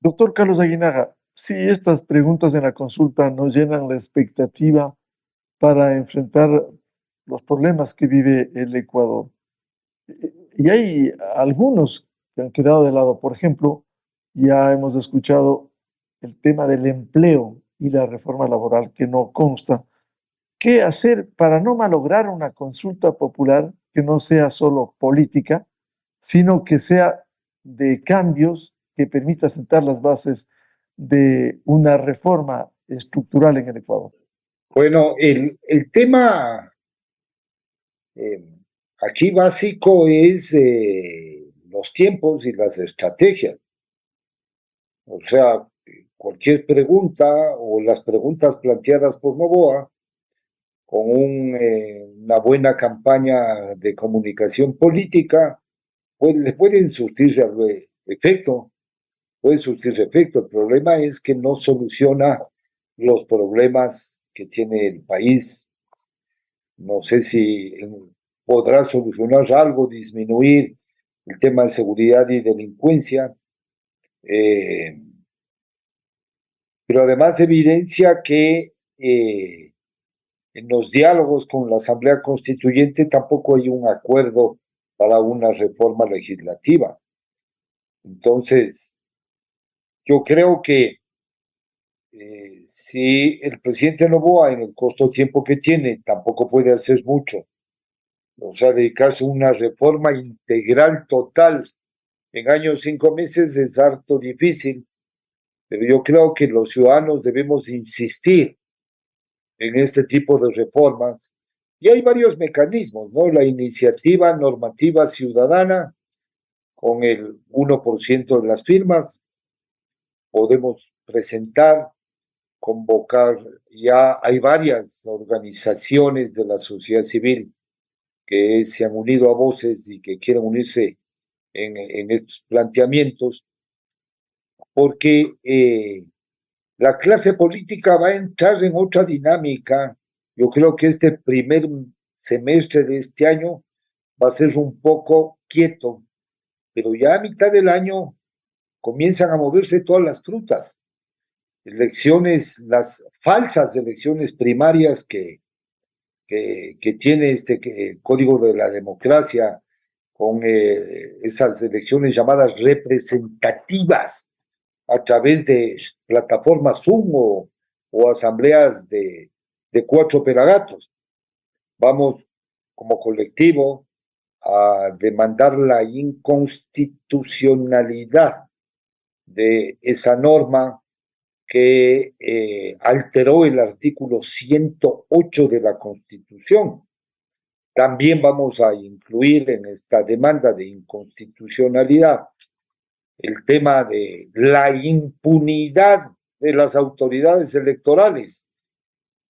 Doctor Carlos Aguinaga, si estas preguntas en la consulta nos llenan la expectativa para enfrentar los problemas que vive el Ecuador. Y hay algunos que han quedado de lado. Por ejemplo, ya hemos escuchado el tema del empleo y la reforma laboral que no consta. ¿Qué hacer para no malograr una consulta popular que no sea solo política, sino que sea de cambios que permita sentar las bases de una reforma estructural en el Ecuador? Bueno, el tema aquí básico es los tiempos y las estrategias. O sea, cualquier pregunta o las preguntas planteadas por Noboa, con una buena campaña de comunicación política, pues le pueden surtir efecto. Puede surtir efecto. El problema es que no soluciona los problemas que tiene el país. No sé si podrá solucionar algo, disminuir el tema de seguridad y delincuencia, pero además evidencia que en los diálogos con la Asamblea Constituyente tampoco hay un acuerdo para una reforma legislativa. Entonces, yo creo que si el presidente Noboa, en el corto tiempo que tiene, tampoco puede hacer mucho, o sea, dedicarse a una reforma integral total en años 5 meses es harto difícil, pero yo creo que los ciudadanos debemos insistir en este tipo de reformas. Y hay varios mecanismos, ¿no? La iniciativa normativa ciudadana, con el 1% de las firmas, podemos presentar, convocar, ya hay varias organizaciones de la sociedad civil que se han unido a voces y que quieren unirse en estos planteamientos, porque la clase política va a entrar en otra dinámica. Yo creo que este primer semestre de este año va a ser un poco quieto, pero ya a mitad del año comienzan a moverse todas las frutas. Elecciones, las falsas elecciones primarias que tiene el Código de la Democracia, con esas elecciones llamadas representativas a través de plataformas Zoom o asambleas de 4 pelagatos. Vamos como colectivo a demandar la inconstitucionalidad de esa norma que alteró el artículo 108 de la Constitución. También vamos a incluir en esta demanda de inconstitucionalidad el tema de la impunidad de las autoridades electorales.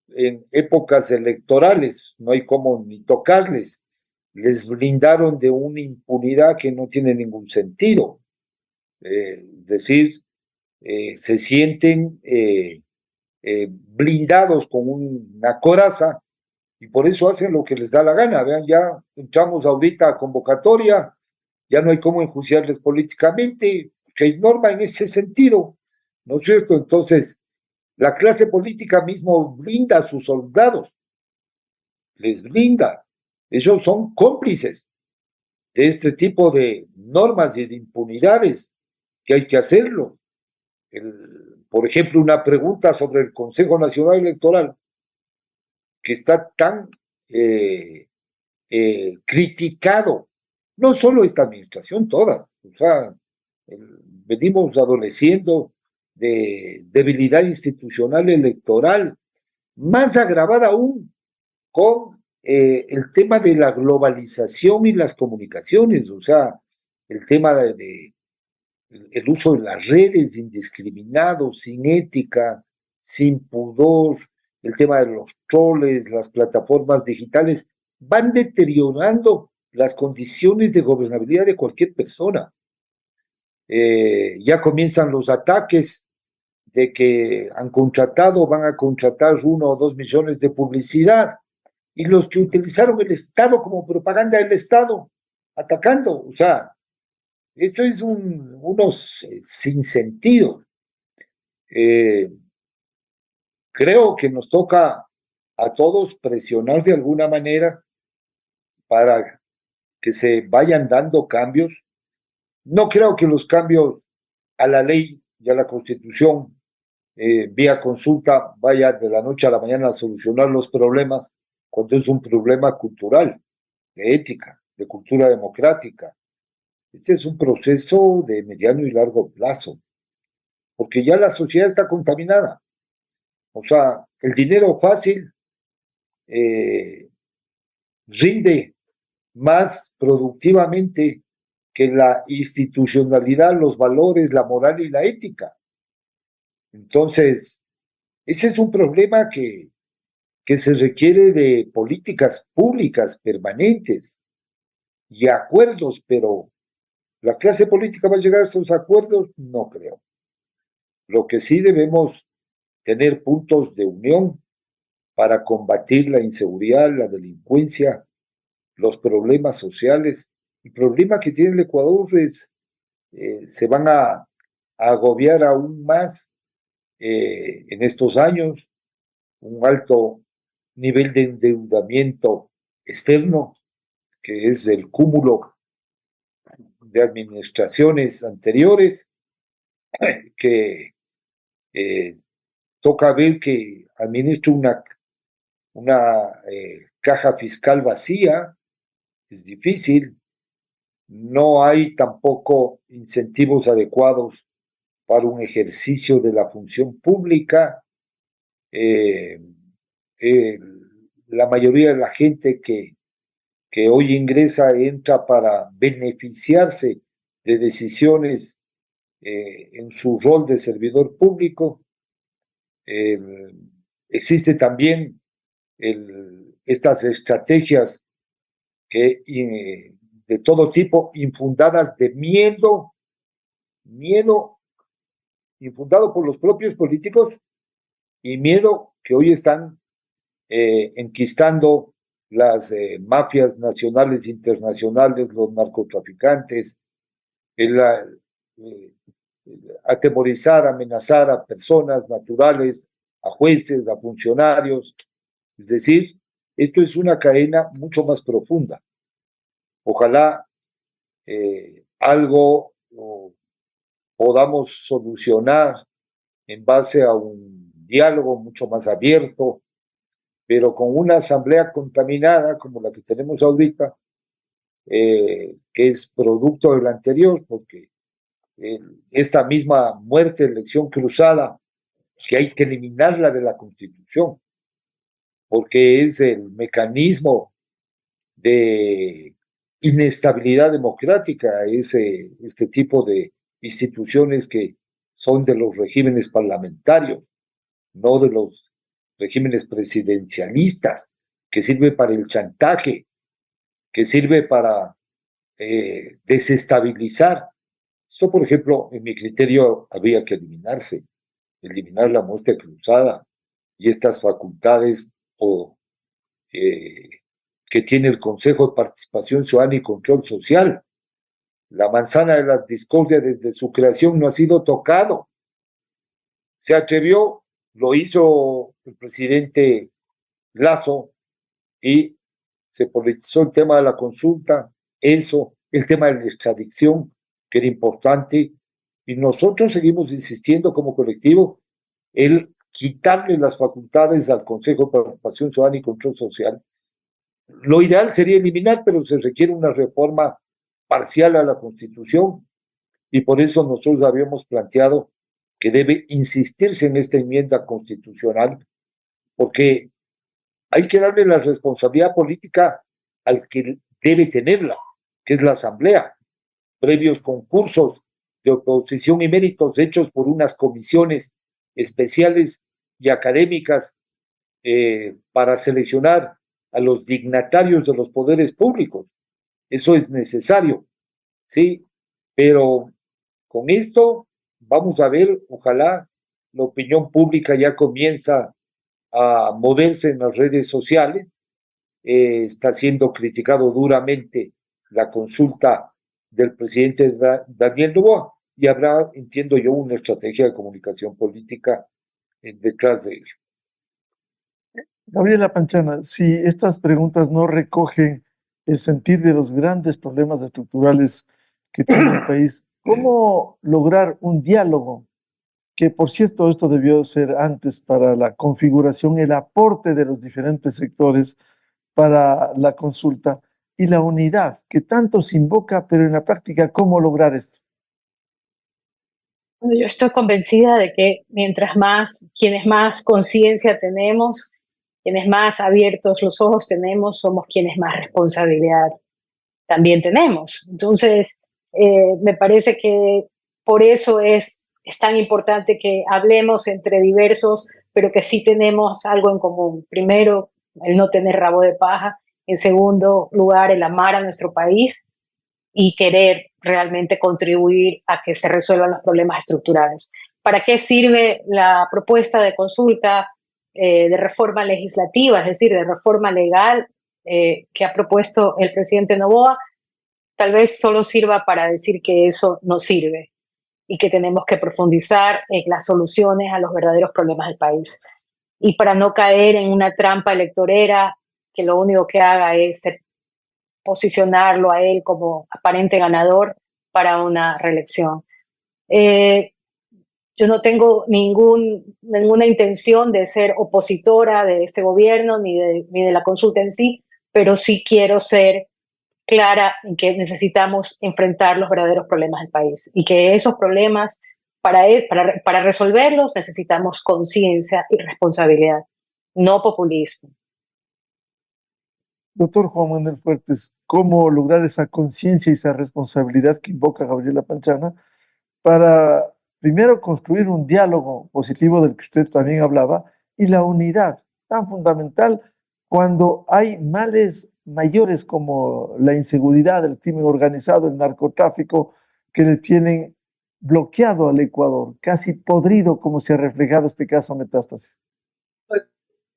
En épocas electorales no hay cómo ni tocarles. Les blindaron de una impunidad que no tiene ningún sentido. Es decir, se sienten blindados con una coraza y por eso hacen lo que les da la gana. Vean, ya entramos ahorita a convocatoria, ya no hay cómo enjuiciarles políticamente, que hay norma en ese sentido, ¿no es cierto? Entonces, la clase política mismo blinda a sus soldados, les blinda. Ellos son cómplices de este tipo de normas y de impunidades, que hay que hacerlo. Por ejemplo, una pregunta sobre el Consejo Nacional Electoral, que está tan criticado, no solo esta administración, toda, o sea, venimos adoleciendo de debilidad institucional electoral, más agravada aún con el tema de la globalización y las comunicaciones, o sea, el tema de el uso de las redes indiscriminado, sin ética, sin pudor, el tema de los troles, las plataformas digitales, van deteriorando las condiciones de gobernabilidad de cualquier persona. Ya comienzan los ataques de que han contratado, van a contratar 1 o 2 millones de publicidad, y los que utilizaron el Estado como propaganda del Estado, atacando, o sea, esto es unos sinsentidos. Creo que nos toca a todos presionar de alguna manera para que se vayan dando cambios. No creo que los cambios a la ley y a la Constitución vía consulta vaya de la noche a la mañana a solucionar los problemas, cuando es un problema cultural, de ética, de cultura democrática. Este es un proceso de mediano y largo plazo, porque ya la sociedad está contaminada. O sea, el dinero fácil rinde más productivamente que la institucionalidad, los valores, la moral y la ética. Entonces, ese es un problema que se requiere de políticas públicas permanentes y acuerdos, pero ¿la clase política va a llegar a esos acuerdos? No creo. Lo que sí debemos tener puntos de unión para combatir la inseguridad, la delincuencia, los problemas sociales. El problema que tiene el Ecuador es se van a agobiar aún más en estos años, un alto nivel de endeudamiento externo, que es el cúmulo de administraciones anteriores, que toca ver que administra una caja fiscal vacía, es difícil, no hay tampoco incentivos adecuados para un ejercicio de la función pública. La mayoría de la gente que hoy ingresa entra para beneficiarse de decisiones en su rol de servidor público. Existe también estas estrategias de todo tipo, infundadas de miedo infundado por los propios políticos y miedo que hoy están enquistando las mafias nacionales e internacionales, los narcotraficantes, atemorizar, amenazar a personas naturales, a jueces, a funcionarios. Es decir, esto es una cadena mucho más profunda. Ojalá algo podamos solucionar en base a un diálogo mucho más abierto, pero con una asamblea contaminada como la que tenemos ahorita, que es producto del anterior, porque esta misma muerte, elección cruzada, que hay que eliminarla de la Constitución, porque es el mecanismo de inestabilidad democrática, este tipo de instituciones que son de los regímenes parlamentarios, no de los regímenes presidencialistas, que sirve para el chantaje, que sirve para desestabilizar. Esto, por ejemplo, en mi criterio, habría que eliminar la muerte cruzada y estas facultades que tiene el Consejo de Participación Ciudadana y Control Social. La manzana de la discordia desde su creación no ha sido tocado. Se atrevió, lo hizo el presidente Lazo y se politizó el tema de la consulta, el tema de la extradición, que era importante, y nosotros seguimos insistiendo como colectivo el quitarle las facultades al Consejo de Participación Ciudadana y Control Social. Lo ideal sería eliminar, pero se requiere una reforma parcial a la Constitución, y por eso nosotros habíamos planteado que debe insistirse en esta enmienda constitucional, porque hay que darle la responsabilidad política al que debe tenerla, que es la Asamblea. Previos concursos de oposición y méritos hechos por unas comisiones especiales y académicas para seleccionar a los dignatarios de los poderes públicos. Eso es necesario, ¿sí? Pero con esto vamos a ver, ojalá la opinión pública ya comienza a moverse en las redes sociales. Está siendo criticado duramente la consulta del presidente Daniel Noboa, y habrá, entiendo yo, una estrategia de comunicación política detrás de ello. Gabriela Panchana, si estas preguntas no recogen el sentir de los grandes problemas estructurales que tiene el país, ¿cómo lograr un diálogo? Que, por cierto, esto debió ser antes para la configuración, el aporte de los diferentes sectores para la consulta y la unidad que tanto se invoca, pero en la práctica, ¿cómo lograr esto? Yo estoy convencida de que quienes más conciencia tenemos, quienes más abiertos los ojos tenemos, somos quienes más responsabilidad también tenemos. Entonces, me parece que por eso es tan importante que hablemos entre diversos, pero que sí tenemos algo en común. Primero, el no tener rabo de paja. En segundo lugar, el amar a nuestro país y querer realmente contribuir a que se resuelvan los problemas estructurales. ¿Para qué sirve la propuesta de consulta de reforma legislativa, es decir, de reforma legal que ha propuesto el presidente Noboa? Tal vez solo sirva para decir que eso no sirve y que tenemos que profundizar en las soluciones a los verdaderos problemas del país. Y para no caer en una trampa electorera que lo único que haga es posicionarlo a él como aparente ganador para una reelección. Yo no tengo ninguna intención de ser opositora de este gobierno ni de la consulta en sí, pero sí quiero ser clara en que necesitamos enfrentar los verdaderos problemas del país y que esos problemas, para resolverlos, necesitamos conciencia y responsabilidad, no populismo. Doctor Juan Manuel Fuertes, ¿cómo lograr esa conciencia y esa responsabilidad que invoca Gabriela Panchana para, primero, construir un diálogo positivo del que usted también hablaba y la unidad tan fundamental cuando hay males mayores como la inseguridad, el crimen organizado, el narcotráfico, que le tienen bloqueado al Ecuador, casi podrido, como se ha reflejado este caso Metástasis? Pues,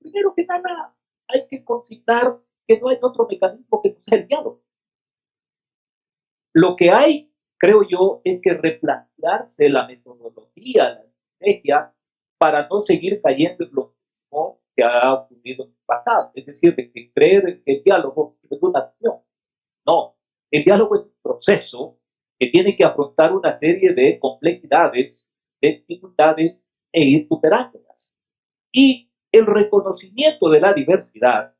primero que nada, hay que considerar que no hay otro mecanismo que no sea el diálogo. Lo que hay, creo yo, es que replantearse la metodología, la estrategia, para no seguir cayendo en lo mismo que ha ocurrido en el pasado. Es decir, de que creer que el diálogo es una acción. No, el diálogo es un proceso que tiene que afrontar una serie de complejidades, de dificultades e ir superándolas. Y el reconocimiento de la diversidad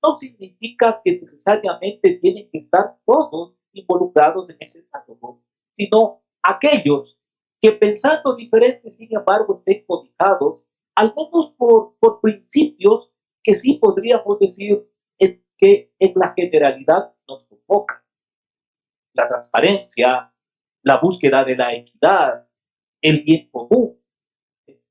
no significa que necesariamente tienen que estar todos involucrados en ese diálogo, sino aquellos que pensando diferente, sin embargo, estén cobijados, al menos por principios que sí podríamos decir que en la generalidad nos convocan. La transparencia, la búsqueda de la equidad, el bien común,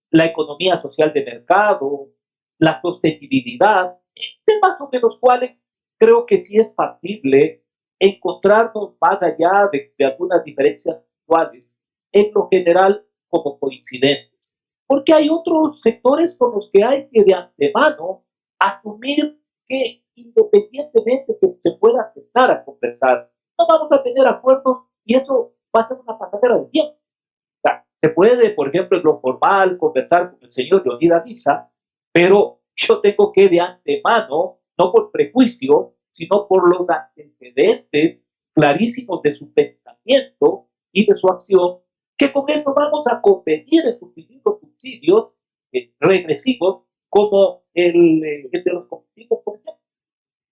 la economía social de mercado, la sostenibilidad, temas sobre los cuales creo que sí es factible encontrarnos más allá de algunas diferencias puntuales, en lo general como coincidentes. Porque hay otros sectores con los que hay que de antemano asumir que independientemente que se pueda sentar a conversar, no vamos a tener acuerdos y eso va a ser una pasadera de tiempo. O sea, se puede, por ejemplo, en lo formal conversar con el señor Leonidas Issa, pero yo tengo que de antemano, no por prejuicio, sino por los antecedentes clarísimos de su pensamiento y de su acción, que con él no vamos a convenir en suprimir los subsidios regresivos como el de los combustibles, por ejemplo.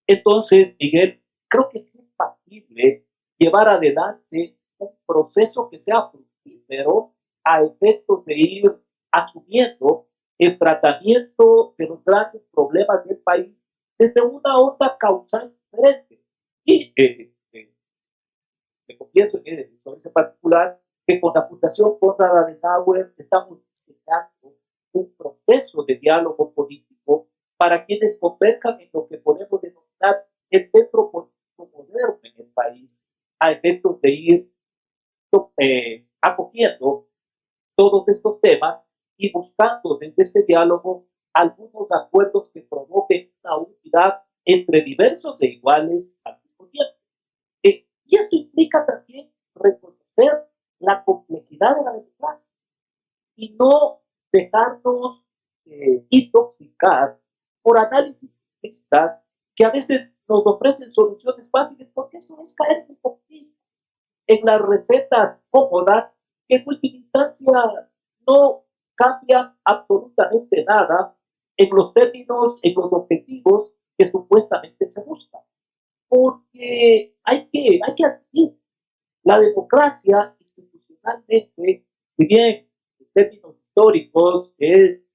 Entonces, Miguel, creo que sí es factible llevar adelante un proceso que sea fructífero a efectos de ir asumiendo el tratamiento de los grandes problemas del país desde una onda causal diferente. Y me confieso sobre ese particular que con la Fundación Konrad Adenauer estamos diseñando un proceso de diálogo político para quienes converjan en lo que podemos denominar el centro político moderno en el país, a efectos de ir acogiendo todos estos temas y buscando desde ese diálogo algunos acuerdos que provoquen una unidad entre diversos e iguales al mismo tiempo. Y esto implica también reconocer la complejidad de la democracia y no dejarnos intoxicar por análisis simplistas que a veces nos ofrecen soluciones fáciles, porque eso es caer en el populismo, en las recetas cómodas que en última instancia no cambian absolutamente nada en los términos, en los objetivos que supuestamente se buscan. Porque hay que admitir, la democracia institucionalmente, si bien en términos históricos es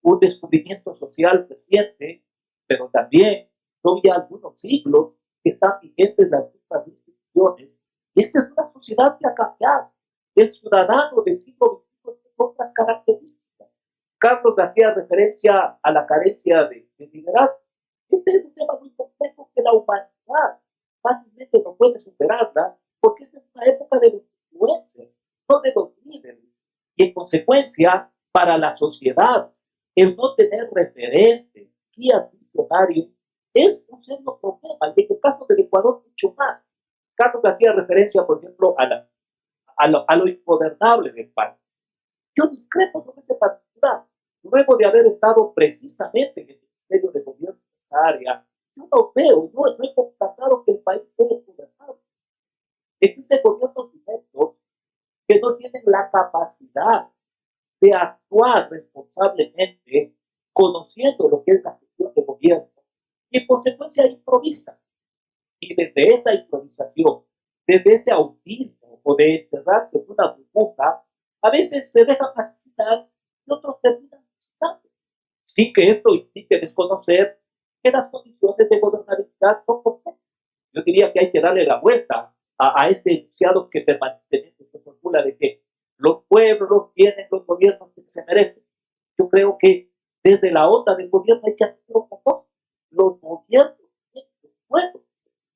un descubrimiento social reciente, pero también son ya algunos siglos que están vigentes las mismas instituciones. Y esta es una sociedad que ha cambiado. El ciudadano del siglo XXI tiene otras características. Carlos hacía referencia a la carencia de liderazgo. Este es un tema muy complejo que la humanidad fácilmente no puede superarla, porque esta es una época de los influencers, no de los líderes. Y en consecuencia, para las sociedades, el no tener referentes, guías visionarios, es un serio problema. Y en el caso del Ecuador, mucho más. Carlos hacía referencia, por ejemplo, a lo ingobernable del país. Yo discrepo con ese particular. Luego de haber estado precisamente en el Ministerio de Gobierno en esta área, yo no veo, no he constatado que el país sea gobernable. Existen gobiernos directos que no tienen la capacidad de actuar responsablemente, conociendo lo que es la gestión de gobierno, y en consecuencia improvisan. Y desde esa improvisación, desde ese autismo o de encerrarse en una burbuja, a veces se dejan asesinar y otros terminan asesinando. Sin que esto implique desconocer que las condiciones de gobernabilidad son complejas. Yo diría que hay que darle la vuelta a este enunciado que permanentemente se formula de que los pueblos tienen los gobiernos que se merecen. Yo creo que desde la onda del gobierno hay que hacer otra cosa. Los gobiernos tienen los pueblos,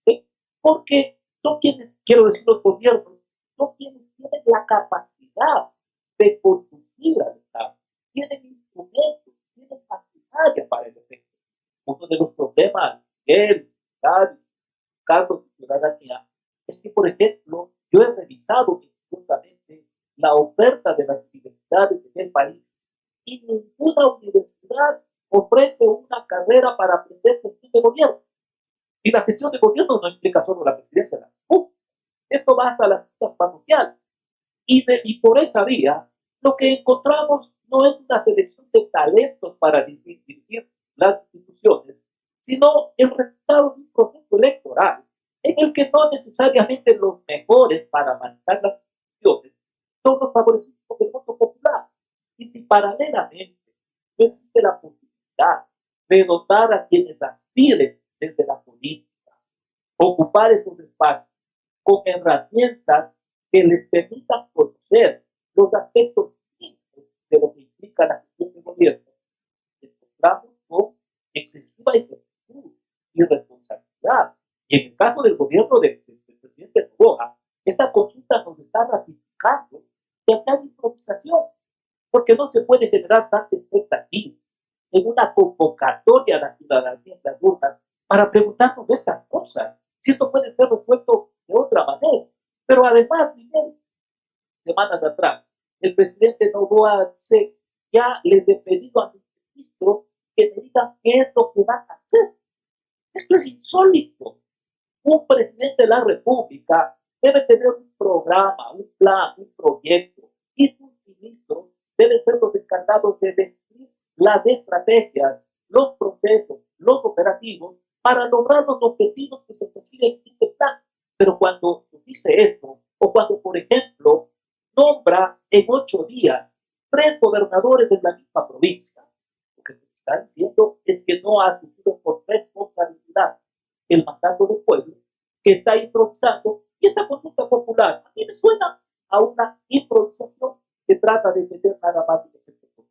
¿sí? Porque son quienes, quiero decir, los gobiernos, son quienes tienen la capacidad de conducir al Estado. Tienen instrumentos, tienen maquinaria para el efecto. Uno de los problemas Carlos, de ciudadanía, es que, por ejemplo, yo he revisado minuciosamente la oferta de las universidades en el país y ninguna universidad ofrece una carrera para aprender gestión de gobierno. Y la gestión de gobierno no implica solo la presidencia de la República. Esto va hasta las juntas parroquiales. Y por esa vía, lo que encontramos no es una selección de talentos para dirigir las instituciones, sino el resultado de un proceso electoral en el que no necesariamente los mejores para manejar las instituciones son los favorecidos por el voto popular. Y si paralelamente no existe la posibilidad de dotar a quienes aspiren desde la política, ocupar esos espacios con herramientas que les permitan conocer los aspectos de lo que implica la gestión de gobierno, encontramos con excesiva ineptitud y irresponsabilidad. Y en el caso del gobierno del presidente Noboa, esta consulta nos está ratificando que acá hay improvisación, porque no se puede generar tanta expectativa en una convocatoria a la ciudadanía en las urnas para preguntarnos de estas cosas, si esto puede ser resuelto de otra manera. Pero además, Miguel, semanas atrás, el presidente Noboa dice, ya les he pedido a mis ministros que me digan qué es lo que van a hacer. Esto es insólito. Un presidente de la República debe tener un programa, un plan, un proyecto, y sus ministros deben ser los encargados de definir las estrategias, los procesos, los operativos para lograr los objetivos que se persiguen en ese plan. Pero cuando dice esto, o cuando, por ejemplo, nombra en 8 días 3 gobernadores de la misma provincia, lo que nos está diciendo es que no ha asumido por responsabilidad el mandato del pueblo, que está improvisando, y esta consulta popular a mí me suena a una improvisación que trata de meter nada más de efecto.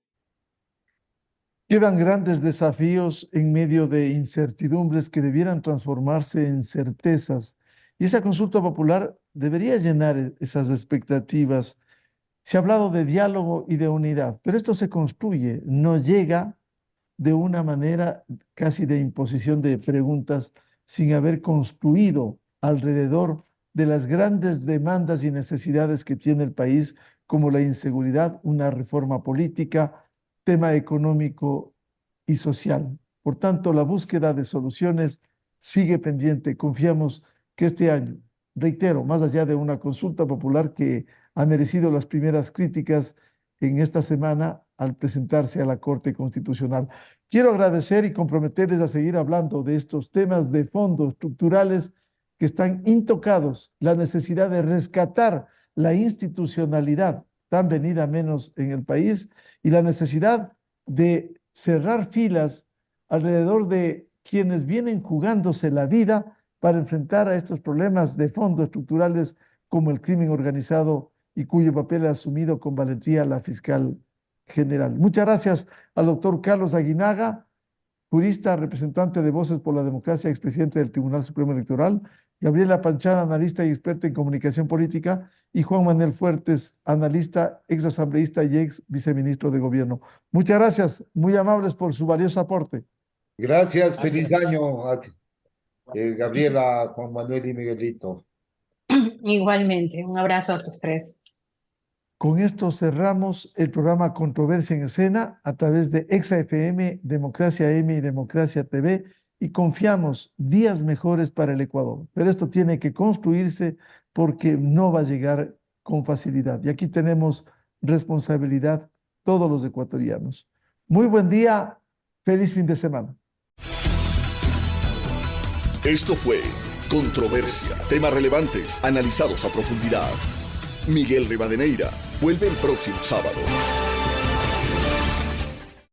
Quedan grandes desafíos en medio de incertidumbres que debieran transformarse en certezas. Y esa consulta popular debería llenar esas expectativas. Se ha hablado de diálogo y de unidad, pero esto se construye, no llega de una manera casi de imposición de preguntas sin haber construido alrededor de las grandes demandas y necesidades que tiene el país, como la inseguridad, una reforma política, tema económico y social. Por tanto, la búsqueda de soluciones sigue pendiente. Confiamos que este año, reitero, más allá de una consulta popular que ha merecido las primeras críticas en esta semana al presentarse a la Corte Constitucional. Quiero agradecer y comprometerles a seguir hablando de estos temas de fondo estructurales que están intocados, la necesidad de rescatar la institucionalidad tan venida menos en el país y la necesidad de cerrar filas alrededor de quienes vienen jugándose la vida para enfrentar a estos problemas de fondo estructurales como el crimen organizado y cuyo papel ha asumido con valentía la fiscal general. Muchas gracias al doctor Carlos Aguinaga, jurista, representante de Voces por la Democracia, expresidente del Tribunal Supremo Electoral, Gabriela Panchada, analista y experta en comunicación política, y Juan Manuel Fuertes, analista, exasambleísta y ex viceministro de Gobierno. Muchas gracias, muy amables por su valioso aporte. Gracias, feliz año a Gabriela, Juan Manuel y Miguelito. Igualmente, un abrazo a los tres. Con esto cerramos el programa Controversia en Escena a través de ExaFM, Democracia M y Democracia TV y confiamos días mejores para el Ecuador. Pero esto tiene que construirse porque no va a llegar con facilidad. Y aquí tenemos responsabilidad todos los ecuatorianos. Muy buen día, feliz fin de semana. Esto fue Controversia, temas relevantes analizados a profundidad. Miguel Rivadeneira vuelve el próximo sábado.